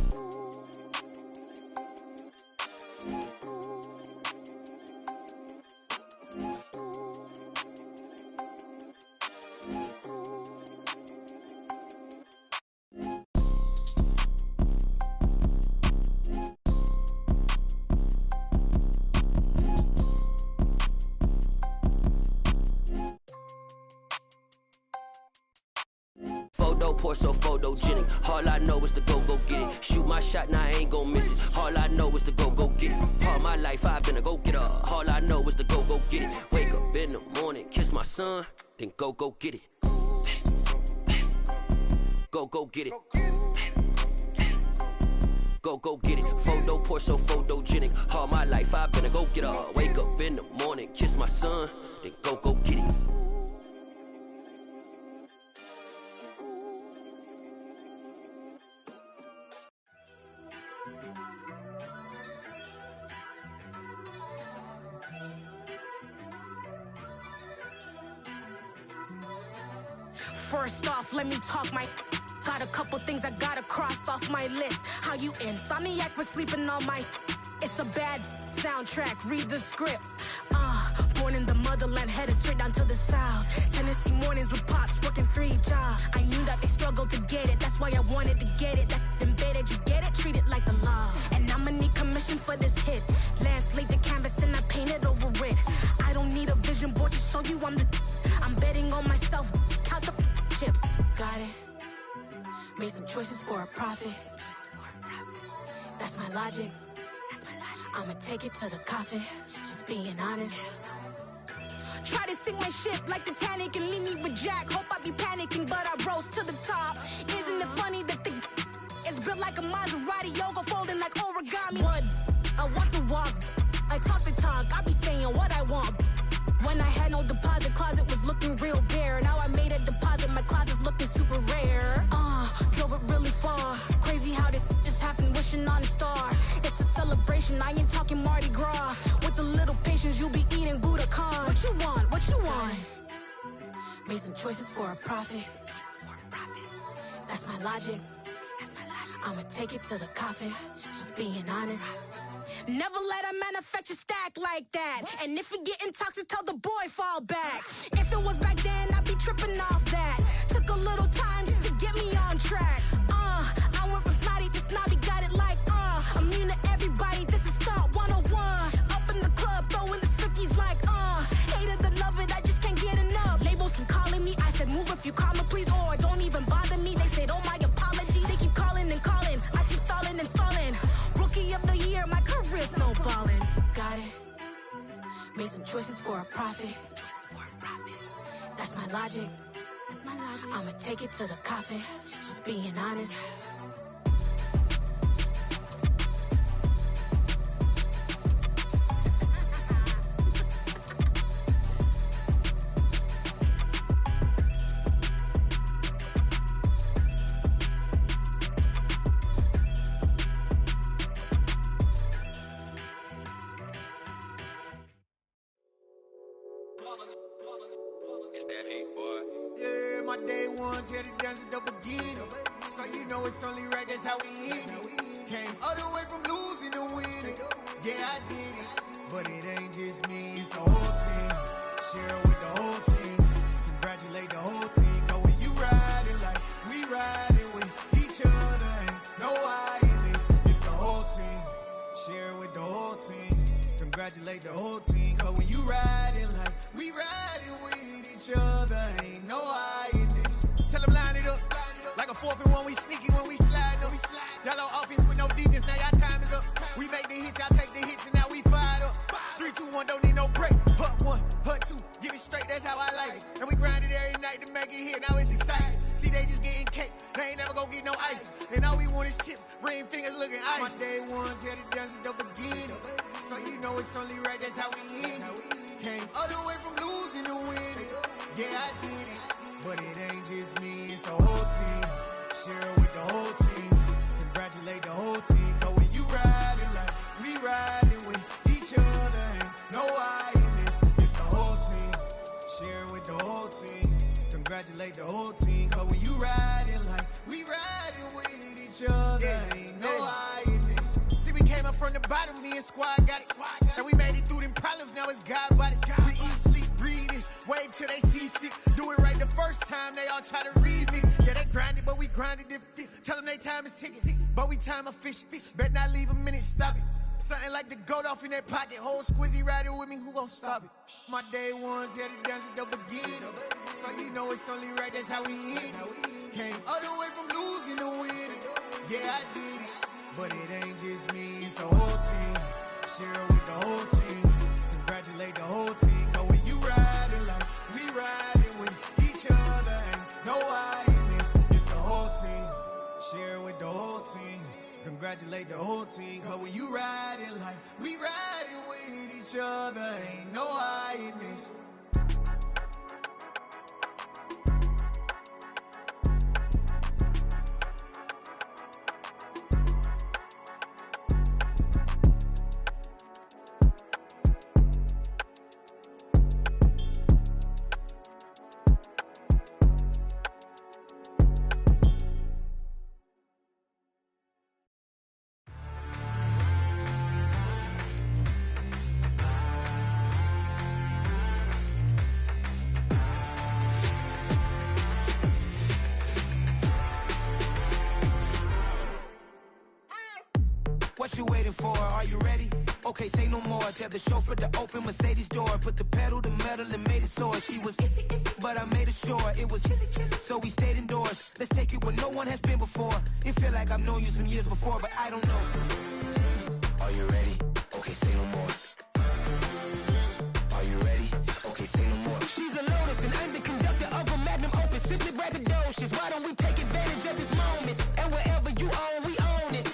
Photo poor, so photogenic. All I know is to go get it. Shoot my shot, now I ain't gon' miss it. All I know is to go get it. All my life I've been a go-getter. All I know is to go get it. Wake up in the morning, kiss my son, then go get it. Go get it. Go get it. Photo poor, so photogenic. All my life I've been a go-getter. Wake up in the morning, kiss my son, then go get it. First off, let me talk my. Got a couple things I gotta cross off my list. How you insomniac for sleeping on my. It's a bad soundtrack, read the script. Born in the motherland, headed straight down to the south. Tennessee mornings with pops, working 3 jobs. I knew that they struggled to get it, that's why I wanted to get it. That embedded, you get it? Treat it like the law. And I'ma need commission for this hit. Lance laid the canvas and I painted over it. I don't need a vision board to show you I'm betting on myself, count the chips. Got it. Made some choices for a profit. That's my logic. I'ma take it to the coffin. Just being honest. Try to sink my ship like Titanic and leave me with Jack. Hope I be panicking, but I rose to the top. Isn't it funny that the is built like a Maserati, yoga folding like origami? What? I walk the walk, I talk the talk. I be saying what I want. When I had no deposit, closet was looking real bare. Now I made a deposit, my closet's looking super rare. Drove it really far. Crazy how did just happen, wishing on a star. It's a celebration, I ain't talking Mardi Gras. With a little patience, you'll be eating Budokan. What you want? What you want? Made some choices for a profit. That's my logic. I'ma take it to the coffin. Just being honest. Never let a manufacture stack like that. And if it getting toxic, tell the boy fall back. If it was back then, I'd be tripping off that. Took a little time just to get me on track. I went from snotty to snobby, got it like immune to everybody, this is stunt 101. Up in the club, throwing this 50s like hate it or love it, I just can't get enough. Labels keep calling me, I said move if you call me please, or don't even bother me. They said oh my apologies, they keep calling and calling. I keep stalling and stalling. Rookie of the year, my career's no ballin'. Got it. Made some choices for a profit. That's my logic. I'ma take it to the coffin. Just being honest. It's that hate, boy. Yeah, my day ones here to dance at the beginning. So you know it's only right, that's how we end it. Came all the way from losing to winning. Yeah, I did it. But it ain't just me, it's the whole team. Share it with the whole team. Congratulate the whole team. Cause when you riding like we riding with each other, ain't no I in this. It's the whole team. Share it with the whole team. Congratulate the whole team. Cause when you riding like we riding with each other, ain't no I in this. Tell them line it up. Like a 4th and 1, we sneaky when we slide them. Y'all on offense with no defense, now y'all time is up. We make the hits, y'all take the hits, and now we fired up. 3, 2, 1, don't need no break. Hut 1, hut 2, give it straight, that's how I like it. And we grind it every night to make it here, now it's exciting. See, they just getting cake, they ain't never gonna get no ice. And all we want is chips, ring fingers looking ice. My day ones here to dance at the beginning. So you know it's only right, that's how we end it. Came all the way from losing to winning. Yeah, I did it. But it ain't just me, it's the whole team. Share it with the whole team. Congratulate the whole team. Cause when you riding like we riding with each other, ain't no I in this. It's the whole team. Congratulate the whole team, cause when you riding like we riding with each other, ain't no hiding this. See, we came up from the bottom, me and squad got it. And we made it through them problems, now it's God body. We eat, sleep, breathe this, wave till they see sick. Do it right the first time, they all try to remix. Yeah, they grinded, but we grinded different. Tell them they time is ticking, but we time a fish. Bet not leave a minute, stop it. Something like the goat off in that pocket. Whole squizzy riding with me, who gon' stop it? My day ones had to dance at the beginning. So you know it's only right, that's how we end. Came all the way from losing to winning. Yeah, I did it. But it ain't just me, it's the whole team. Share it with the whole team. Congratulate the whole team. Cause when you riding like we riding with each other, ain't no hiding this. It's the whole team. Share it with the whole team. Congratulate the whole team. Cause when you riding like we riding with each other, ain't no hiding this. What you waiting for? Are you ready? Okay, say no more. Tell the chauffeur to open Mercedes door. Put the pedal to metal and made it soar. She was, but I made it sure it was. So we stayed indoors. Let's take it where no one has been before. It feel like I've known you some years before, but I don't know. Are you ready? Okay, say no more. Are you ready? Okay, say no more. She's a Lotus and I'm the conductor of a Magnum Opus. Simply braggadocious. Why don't we take advantage of this moment? And wherever you own, we own it.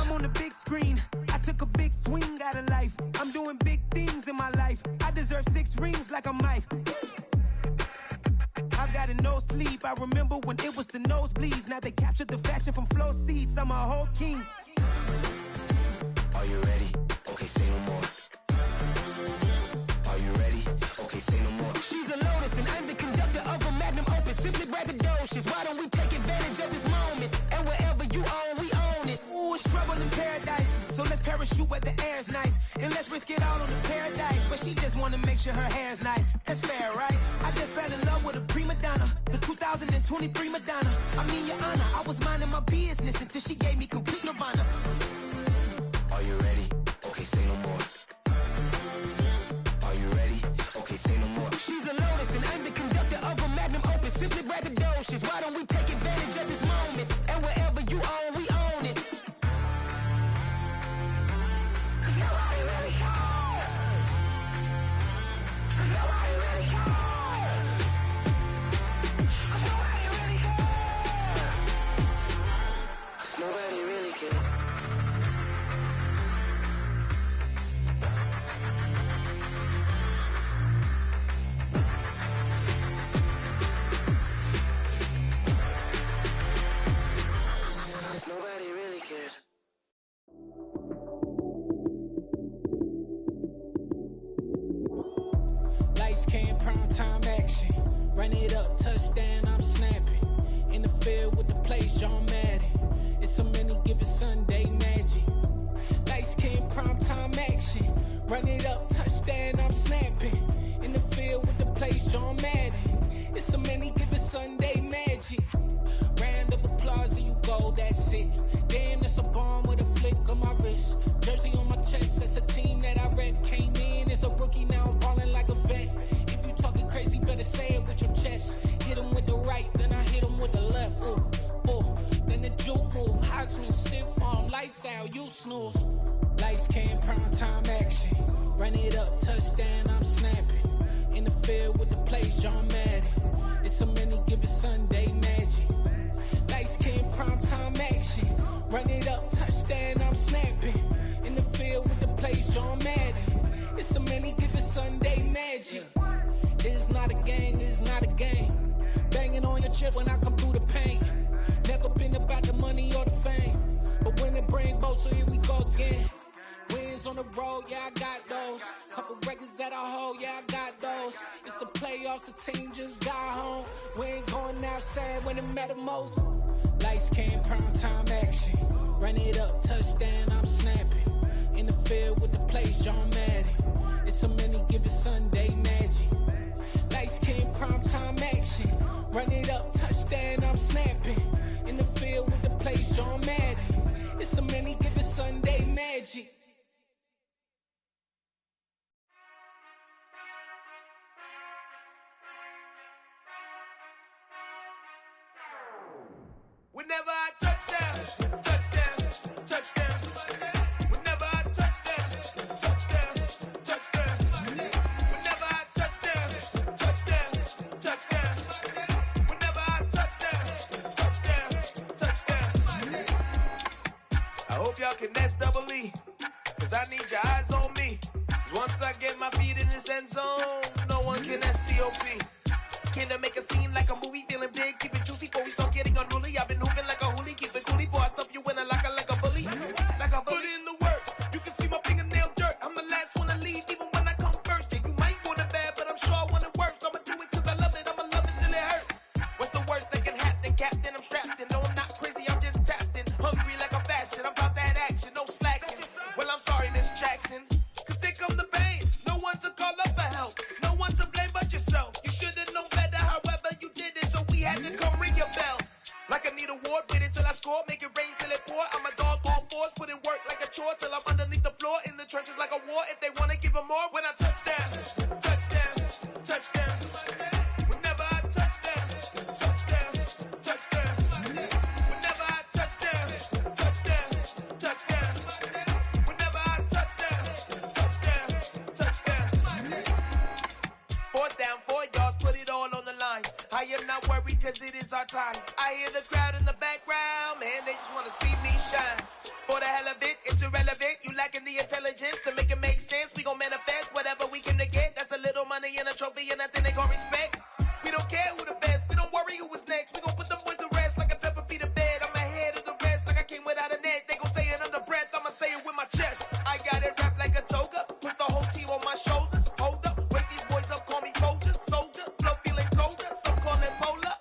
I'm on the big screen. I took a big swing out of life. I'm doing big things in my life. I deserve 6 rings like a Mike. I've got no sleep. I remember when it was the nosebleeds. Now they captured the fashion from flow seats. I'm a whole king. Are you ready? Okay, say no more. Are you ready? Okay, say no more. She's a Lotus and I'm the conductor of a Magnum Opus. Simply braggadocious. Why don't we take advantage of this moment? And wherever you own, we own it. Ooh, it's trouble in paradise. So let's parachute where the air's nice. And let's risk it all on the paradise. But she just wanna make sure her hair's nice. That's fair, right? I just fell in love with a prima donna. The 2023 Madonna. I mean, your honor, I was minding my business until she gave me complete nirvana. Are you ready? Okay, say no more. Are you ready? Okay, say no more. She's a Lotus and I'm the conductor of a Magnum Opus. Simply braggadocious. Why don't we take advantage of this moment? And wherever you own, we own it. Nobody really cares. Nobody really cares. Nobody really cares. Nobody really cares. Nobody really cares. Lights came, prime time action. Run it up, touchdown, I'm snapping. In the field with the plays, John Madden. It's so many, give it Sunday magic. Lights came, prime time action. Run it up, touchdown, I'm snapping. In the field with the plays, John Madden. It's so many, give it Sunday magic. Round of applause and you go, that's it. Damn, that's a bomb with a flick on my wrist. Jersey on my chest, that's a team that I rep. Came in as a rookie, now I'm balling like a vet. If you talking crazy, better say it with your chest. Hit him with the right, then I hit him with the left. Ooh, ooh, then the juke move. Heisman stiff arm, lights out, you snooze. Lights came, prime time action. Run it up, touchdown, I'm snapping. In the field with the plays, John Madden. It's so many, give it Sunday magic. Lights came, prime time action. Run it up, touchdown, I'm snapping. In the field with the plays, John Madden. It's so many, give it Sunday magic. It is not a game, it is not a game. Banging a chip when I come through the pain. Never been about the money or the fame, but when it bring both, so here we go again. Wins on the road, yeah, I got those. Couple records that I hold, yeah, I got those. It's the playoffs, the team just got home. We ain't going outside when it matter most. Lights came, prime time action. Run it up, touchdown, I'm snapping. In the field with the plays, John Madden. It's a many given Sunday magic. Lights came, prime time action. Run it up, touchdown, I'm snapping. In the field with the plays, John Madden. It's a many given Sunday magic. Whenever I touchdown, touchdown, touchdown. Whenever I touchdown, touchdown, touchdown. Whenever I touchdown, touchdown, touchdown. Whenever I touchdown, touchdown. I hope y'all can nest double E, cause I need your eyes on me. Cause once I get my feet in this end zone, no one can STOP. Can I make a scene like a movie, feeling big, keep it juicy before we start getting unruly. I've been hooping like a hoolie, keep it coolie before I stuff you in a locker like a bully. Like a bully. Put in the work, you can see my fingernail dirt. I'm the last one to leave, even when I come first. Yeah, you might want it bad, but I'm sure I want it worse. I'ma do it cause I love it, I'ma love it till it hurts. What's the worst that can happen, Captain? I'm strapped in, no I'm not crazy, I'm just tapped in. Hungry like I'm fasting, I'm about that action, no slacking. Well, I'm sorry, Miss Jackson, cause here come the pain. No one to call up for help, no one to blame but yourself. You should've known better, however you did it, so we had to come ring your bell. Like I need a ward, wait until I score, make it rain till it pour. I'm a dog on fours, put in work like a chore till I'm underneath the floor, in the trenches like a war. If they wanna give them more, when I touchdown, touchdown, touchdown. Whenever I touchdown, touchdown, touchdown. Whenever I touchdown, touchdown, touchdown. Whenever I touchdown, touchdown, touchdown. 4th down, 4 yards, put it all on the line. I am not worried cause it is our time. I hear the crowd in the background, man, they just wanna see me shine. For the hell of it, it's irrelevant. You lacking the intelligence to make it make sense. We gon' manifest whatever we came to get. That's a little money and a trophy and nothing they gon' respect. We don't care who the best, we don't worry who is next. We gon' put them boys to rest like a 10 feet of bed. I'm ahead of the rest like I came without a net. They gon' say it under breath, I'ma say it with my chest. I got it wrapped like a toga, put the whole team on my shoulders. Hold up, wake these boys up, call me Folger, soldier. Flow feeling colder, some call it polar.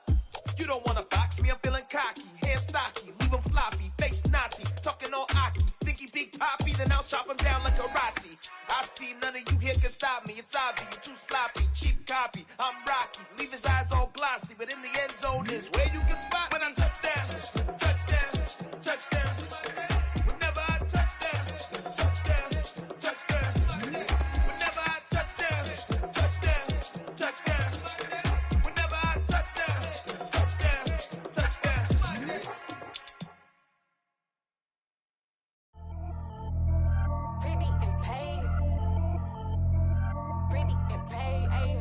You don't wanna box me, I'm feeling cocky. Hair stocky, leave him floppy, face naughty. Talking all aki, think he big poppy, then I'll chop him down like karate. I see none of you here can stop me. It's obvious, you too sloppy, cheap copy. I'm Rocky, leave his eyes all glossy, but in the end zone is where you can spot when I touchdown, touchdown, touchdown. Whenever I touchdown, touchdown, touchdown. Whenever I touchdown, touchdown, touchdown. Whenever I touchdown, touchdown, touchdown. Pretty and paid. Pretty and paid, ayy.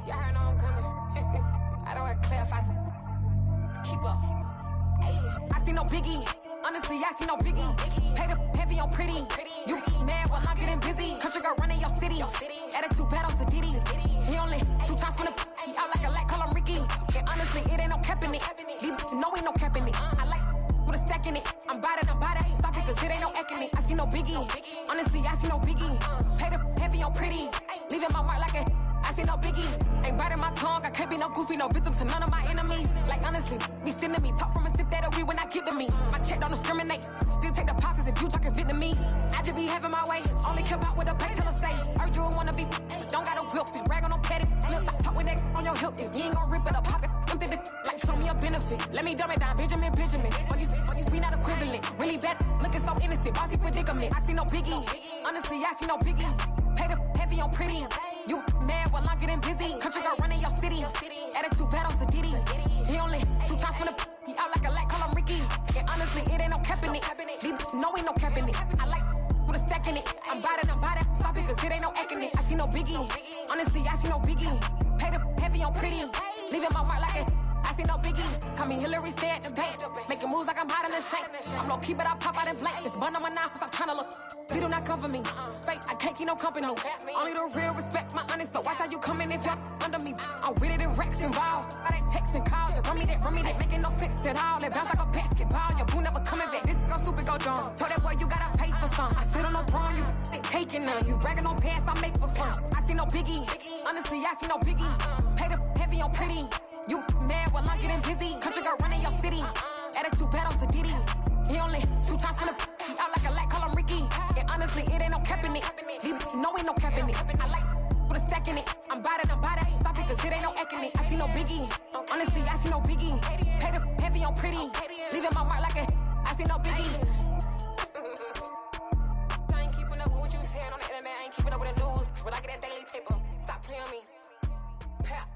Y'all heard know I'm coming. I don't want to clarify. Keep up. Ayy. I see no biggie. Honestly, I see no biggie. Pay the heavy on pretty. You mad while I'm getting busy. Country girl running your city. Attitude bad off the Diddy. He only 2 times from the he out like a light, call him Ricky. And honestly, it ain't no cap in it. These know ain't no cap in it. I like with a stack in it. I'm bad. Stop it, cause it ain't no eck in it. I see no biggie. Honestly, I see no biggie. Pay the heavy on pretty. Leaving my mark like a I see no biggie. Ain't biting my tongue. I can't be no goofy, no victim to none of my enemies. Like honestly, be sending me talk from a sip that'll be when I get to me. My check don't discriminate. Still take deposits if you talking Vietnamese. I just be having my way. Only care about what the pay teller say. Urge you wanna be, don't got a whip and brag on no petty. Let's stop talk with that on your hip. If you ain't gon' rip it up, pop it. I'm thinking like show me a benefit. Let me dumb it down, Benjamin. We not equivalent. Really bad, looking so innocent. Bossy predicament. I see no biggie. Honestly, I see no biggie. Pay the heavy on pretty. You mad while I'm getting busy. Country girl running your city. Attitude bad off the Diddy. He only 2 times from the he out like a light, call him Ricky. And honestly, it ain't no cap in it. These know ain't no cap in it. I like with a stack in it. I'm bad. Stop it, cause it ain't no eck in it. I see no biggie. Honestly, I see no biggie. Pay the heavy on pretty. Leaving my mark like a I see no biggie. Call me Hillary, stay at the bank. Making moves like I'm hiding in shape. I'm low key, but I pop out in blank. It's bun on my knife, stop trying to look. They do not come for me. Fake, I can't keep no company. Only the real respect my honest. So watch how you coming if you're under me. I'm with it in Rex involved. By they texting calls and run me it all and bounce like a basketball. Your boo never coming back. This go stupid, go dumb. Told that boy you gotta pay for some. I sit on no throne, you taking none. You bragging on past, I make for fun. I see no biggie. Honestly, I see no biggie. Pay the heavy on pretty. You mad while I'm getting busy. Country girl running your city. Attitude bad on Sadiddy. He only 2 times from the he out like a light, call him Ricky. And honestly, it ain't no cap in it. No, ain't no cap in it. I like put a stack in it. I'm bad at ain't stop it, cause it ain't no acting it. I see no biggie. Honestly, I see no biggie. Pay the heavy on pretty. Leaving my mark like a I see no biggie. I ain't keeping up with what you saying on the internet. I ain't keeping up with the news. But I get that daily paper. Stop playing me. Pap.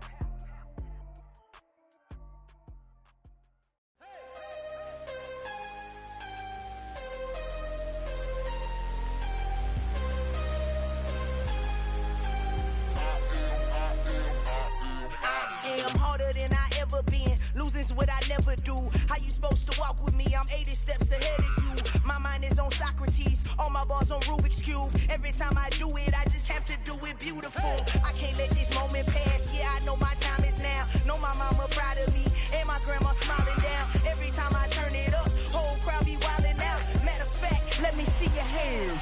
I'm harder than I ever been. Losing's what I never do. How you supposed to walk with me? I'm 80 steps ahead of you. My mind is on Socrates. All my bars on Rubik's Cube. Every time I do it, I just have to do it beautiful. I can't let this moment pass. Yeah, I know my time is now. Know my mama proud of me. And my grandma smiling down. Every time I turn it up, whole crowd be wildin' out. Matter of fact, let me see your hands.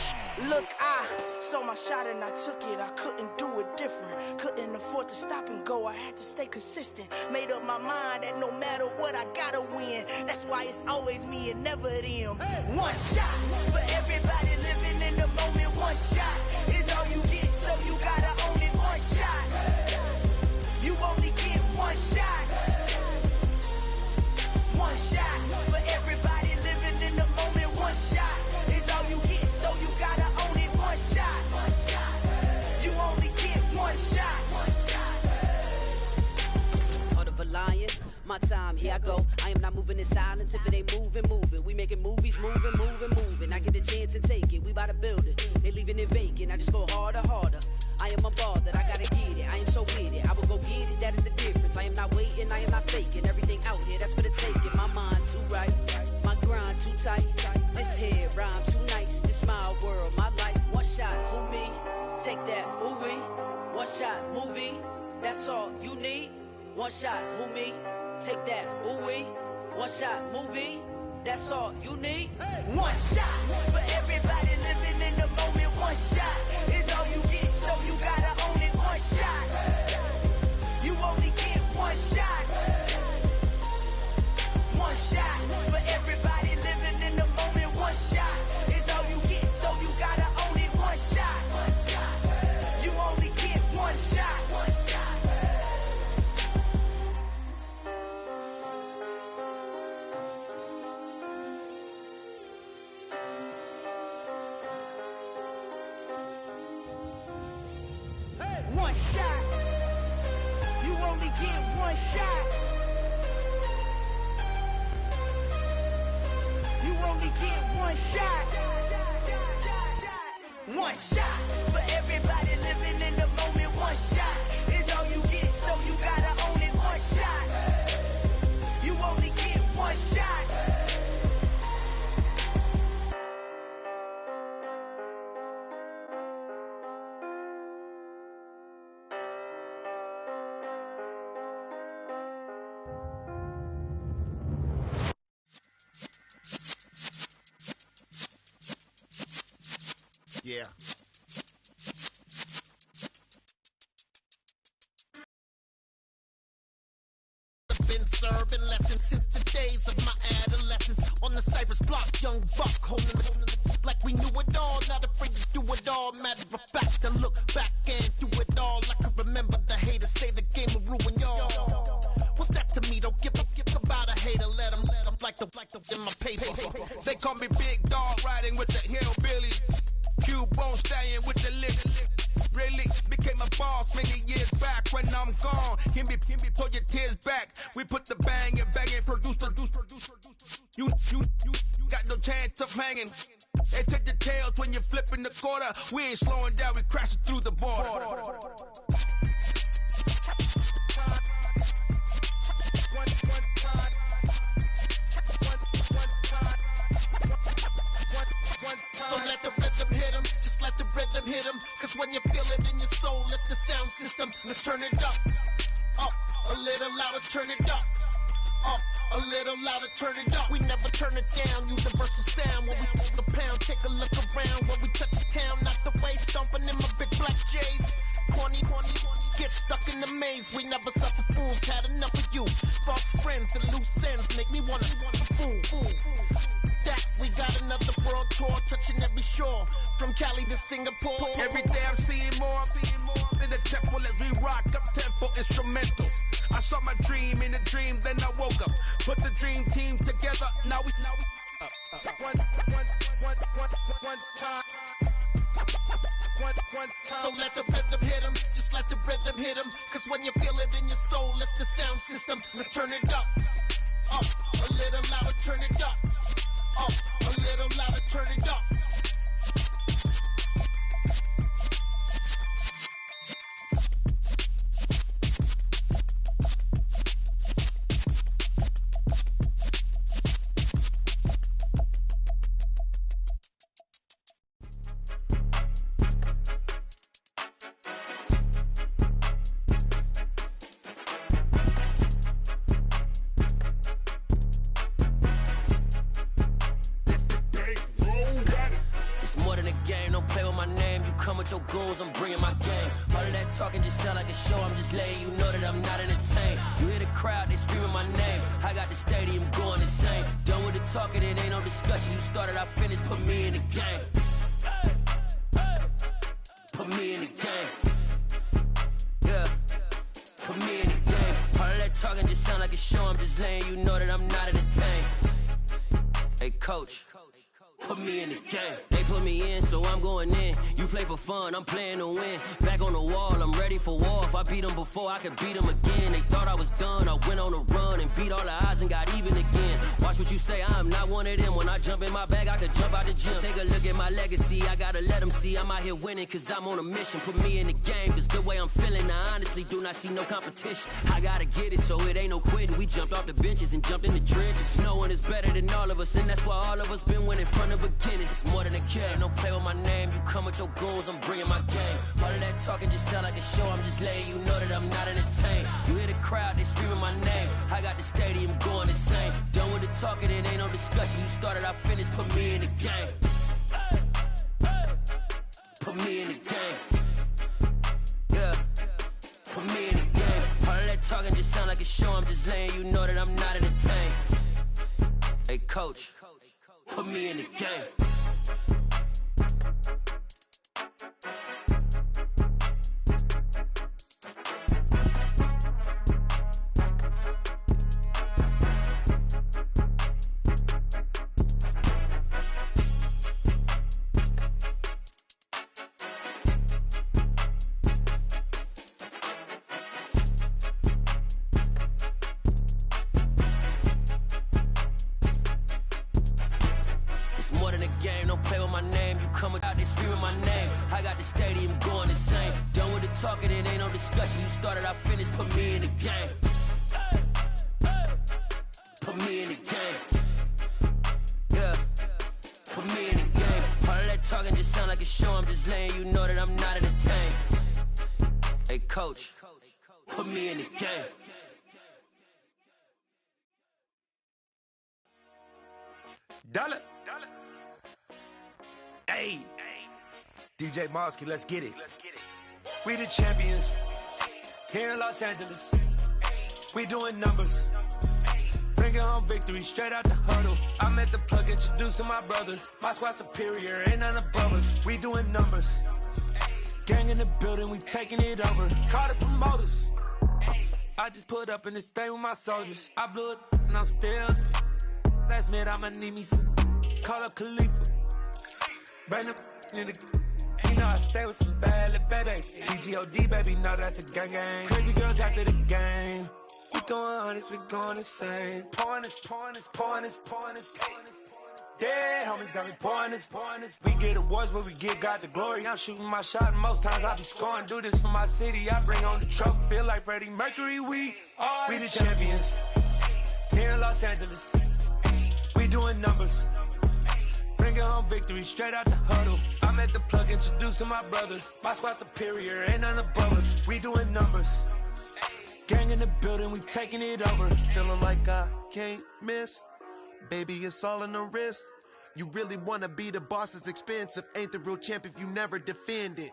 Look, I saw my shot and I took it. I couldn't do it different. Couldn't afford to stop and go. I had to stay consistent. Made up my mind that no matter what, I gotta win. That's why it's always me and never them. One shot for everybody living in the moment. One shot is all you get, so you gotta own it. One shot. You only get one shot. One shot for everybody living in the moment. One shot is all you get, so you gotta own it. One shot. You only get one shot. Heart of a lion, my time, here I go. I am not moving in silence. If it ain't moving, moving. We making movies, moving, moving, moving. I get a chance and take it. We bout to build it. They leaving it vacant. I just go harder, harder. I am unbothered. I gotta get it. I am so with it. I will go get it. That is the difference. I am not waiting. I am not faking. Everything out here, that's for the taking. My mind too right. My grind too tight. This head rhyme too nice. This my world, my life. One shot, who me? Take that, who we? One shot, movie. That's all you need. One shot, who me? Take that, ooh wee. One shot, movie. That's all you need. One shot for everybody living in the moment. One shot is all you get, so you gotta own it. One shot. You only get one shot. One shot for everybody living in the moment. One shot is all you get, so you gotta own it. One shot. You only get one shot. One shot. You only get one shot. You only get one shot. One shot for everybody living in the moment. One shot is all you get, so you gotta own it. One shot. You only get one shot. Yeah. Been serving lessons since the days of my adolescence. On the Cypress block, young buck holding it like we knew it all. Not afraid to do it all. Matter of fact, to look back and do it all. I can remember the haters say the game will ruin y'all. What's that to me? Don't give about a hater. Let them like the in my paper. They call me Big Dog, riding with the hillbilly. Cubone staying with the lick. Really became a boss many years back. When I'm gone, can be pull your tears back. We put the bang and produce. You got no chance of hanging. They take the tails when you're flipping the quarter. We ain't slowing down, we crashing through the border. So let the rhythm hit him, just let the rhythm hit him. Cause when you feel it in your soul, lift the sound system. Now turn it up, a little louder, turn it up, A little louder, turn it up. We never turn it down. Universal sound when we hit the pound. Take a look around when we touch the town. Not the way stomping in my big black J's. Corny, get stuck in the maze. We never suffer fools. Had enough of you. False friends and loose ends make me wanna fool. That we got another world tour, touching every shore, from Cali to Singapore. Every day I'm seeing more in the temple as we rock up tempo instrumentals. I saw my dream in a dream, then I woke up. Put the dream team together. Now we one time. So let the rhythm hit him, just let the rhythm hit him. Cause when you feel it in your soul, lift the sound system. Now turn it up, a little louder, turn it up. A little louder, turn it up. Your goons, I'm bringing my game. All of that talking just sound like a show. I'm just letting you know that I'm not entertained. You hear the crowd, they screaming my name. I got the stadium going insane. Done with the talking, it ain't no discussion. You started, I finished, put me in the game. Put me in the game. Yeah, put me in the game. All of that talking just sound like a show. I'm just letting you know that I'm not entertained. Hey, coach. Put me in the game. They put me in, so I'm going in. You play for fun, I'm playing to win. Back on the wall, I'm ready for war. If I beat them before, I could beat them again. They thought I was done, I went on a run and beat all the odds and got even again. Watch what you say, I'm not one of them. When I jump in my bag, I could jump out the gym. Take a look at my legacy, I gotta let them see I'm out here winning, cause I'm on a mission. Put me in the game, cause the way I'm feeling, I honestly do not see no competition. I gotta get it, so it ain't no quitting. We jumped off the benches and jumped in the trenches. No one is better than all of us, and that's why all of us been winning from the beginning. It's more than a game, don't play with my name. You come with your goons, I'm bringing my game. All of that talking just sound like a show. I'm just letting you know that I'm not entertained. You hear the crowd, they screaming my name. I got the stadium going insane. Done with the talking, it ain't no discussion. You started, I finished, put me in the game. Put me in the game. Yeah, put me in the game. All of that talking just sound like a show. I'm just letting you know that I'm not entertained. Hey, coach. Put me in the game. Talking, it ain't no discussion. You started, I finished. Put me in the game. Put me in the game. Yeah, put me in the game. All of that talking just sound like a show. I'm just letting you know that I'm not entertained. Hey, coach, put me in the game. Dollar. Hey, DJ Mosky, let's get it. We the champions here in Los Angeles. We doing numbers, bringing home victory straight out the huddle. I'm at the plug, introduced to my brother. My squad superior, ain't none above us. We doing numbers, gang in the building, we taking it over. Call the promoters. I just put up in this thing with my soldiers. I blew it and I'm still. Last minute I'ma need me some. Call up Khalifa, bring them in the. You know I stay with some bad little baby. TGOD, baby, know that's a gang gang. Crazy girls after the game. We going honest, we going insane. Pouring this. Yeah, homies got me pouring this. We get awards, but we give God the glory. I'm shooting my shot, and most times I be scoring. Do this for my city, I bring on the trophy. Feel like Freddie Mercury, we the champions here in Los Angeles. We doing numbers, bringing home victory straight out the huddle. I'm at the plug, introduced to my brother. My squad superior, ain't none above us. We doing numbers, gang in the building, we taking it over. Feeling like I can't miss. Baby, it's all in the wrist. You really wanna be the boss, it's expensive. Ain't the real champ if you never defend it.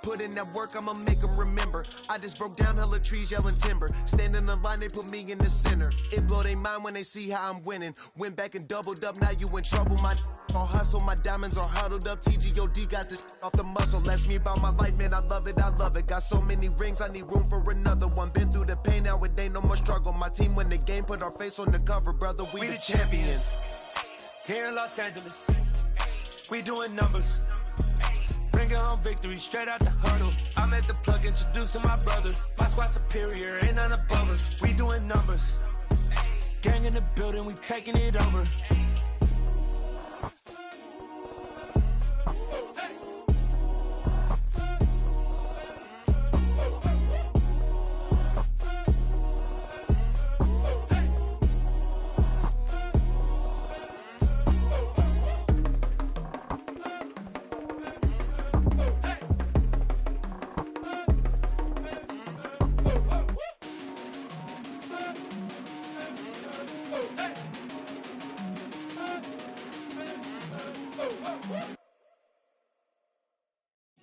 Put in that work, I'ma make them remember. I just broke down hella trees, yelling timber. Stand in the line, they put me in the center. It blow they mind when they see how I'm winning. Went back and doubled up, now you in trouble. My all hustle, my diamonds are huddled up. TGOD got this off the muscle. That's me about my life, man, I love it, I love it. Got so many rings, I need room for another one. Been through the pain, now it ain't no more struggle. My team win the game, put our face on the cover, brother, we the champions. Here in Los Angeles, we doing numbers. Bringing home victory straight out the huddle. I'm at the plug, introduced to my brother. My squad superior, ain't none above us. We doing numbers. Gang in the building, we taking it over.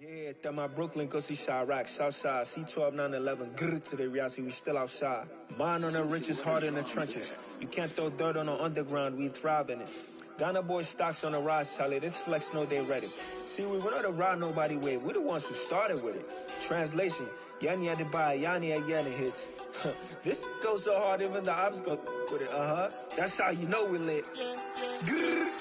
Yeah, that my Brooklyn, go see Chirac, Southside, C12, 911, grrr to the reality, we still outside. Mine on the richest, heart in the trenches. You can't throw dirt on the underground, we thrive in it. Ghana boys stocks on the rise, Charlie, this flex know they ready. See, we were not the ride nobody with, we the ones who started with it. Translation, Yani had to buy, Yani had Yana hits. This goes so hard, even the ops go with it, That's how you know we lit. Grrr.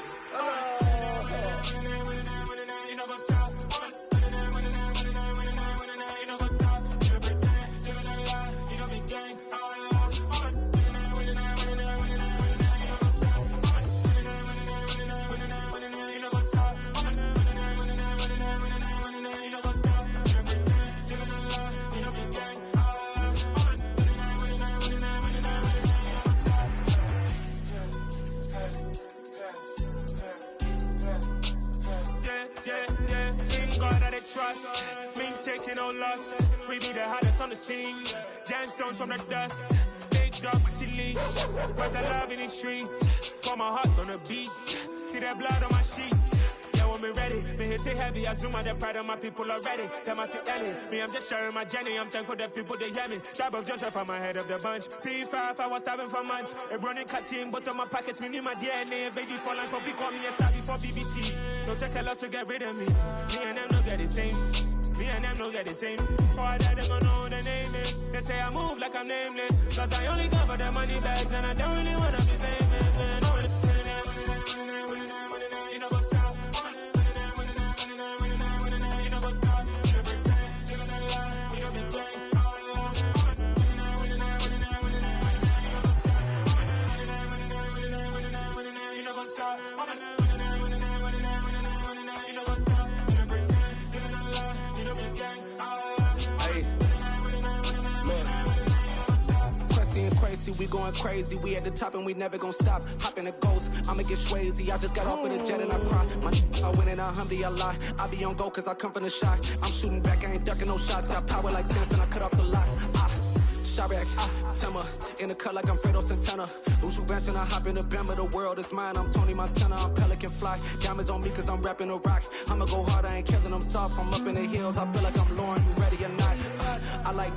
Trust, me taking no loss. We be the hottest on the scene. Gemstones from the dust. Big dog, pretty leash. Where's the love in the streets? Pour my heart on the beat. See that blood on my sheets. Yeah, when me ready, me hit it heavy. I zoom out the pride of my people already. Them I see Ellie. Me, I'm just sharing my journey. I'm thankful that people they hear me. Tribe of Joseph, I'm ahead of the bunch. P5, I was starving for months. A running cuts in, but on my pockets, me need my DNA. Baby for lunch, but we call me a star before BBC. Don't take a lot to get rid of me. Me and them no get the same. Me and them no get the same. Or that they gonna know the name is. They say I move like I'm nameless. Cause I only cover the money bags and I don't really wanna be famous, man. You know what's up? You know what's up? You pretend, living a lie. You know be gang. You know what's up? Crazy, we going crazy. We at the top and we never gonna stop. Hop in a ghost, I'ma get swayzy. I just got off with a jet and I cry. I win in alhamdulillah. I be on go cause I come from the shot. I'm shooting back, I ain't ducking no shots. Got power like Samson, I cut off the locks. Chirac, Tema, in the cut like I'm Fredo Santana. Uju Banton, I hop in the Bama, the world is mine. I'm Tony Montana, I'm Pelican Fly. Diamonds on me cause I'm rapping a rock. I'ma go hard, I ain't killing them soft. I'm up in the hills, I feel like I'm Lauren, you ready or not? I like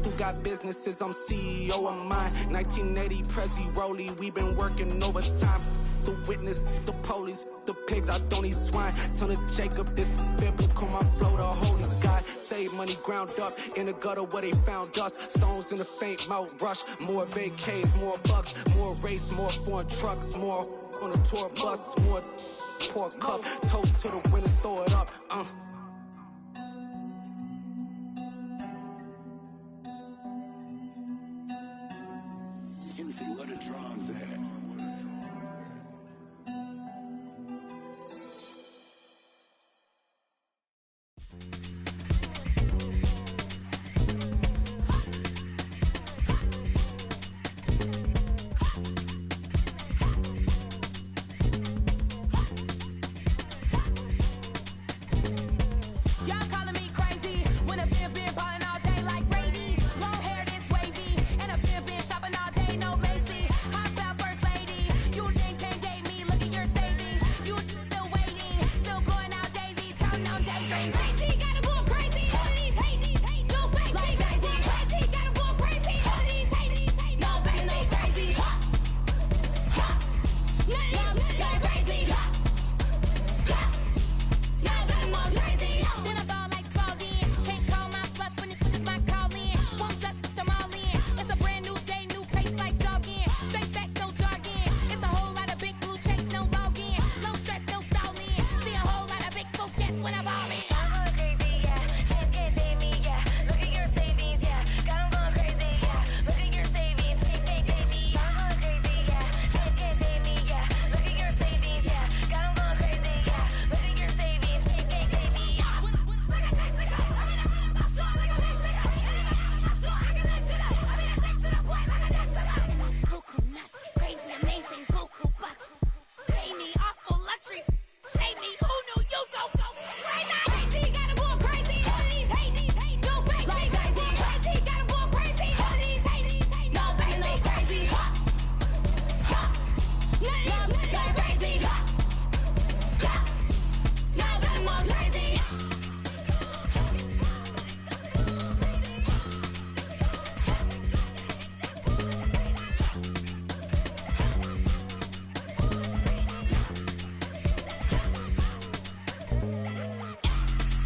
who got businesses, I'm CEO of mine. 1980 Prezi Rolly, we been working overtime. The witness, the police, the pigs, I don't eat swine. Son of Jacob, this biblical, my flow, the holy God. Save money ground up in the gutter where they found us. Stones in the faint mouth rush. More vacays, more bucks, more race, more foreign trucks, more on a tour bus, more pour cup. Toast to the winners, throw it up. Juicy, where the drums at?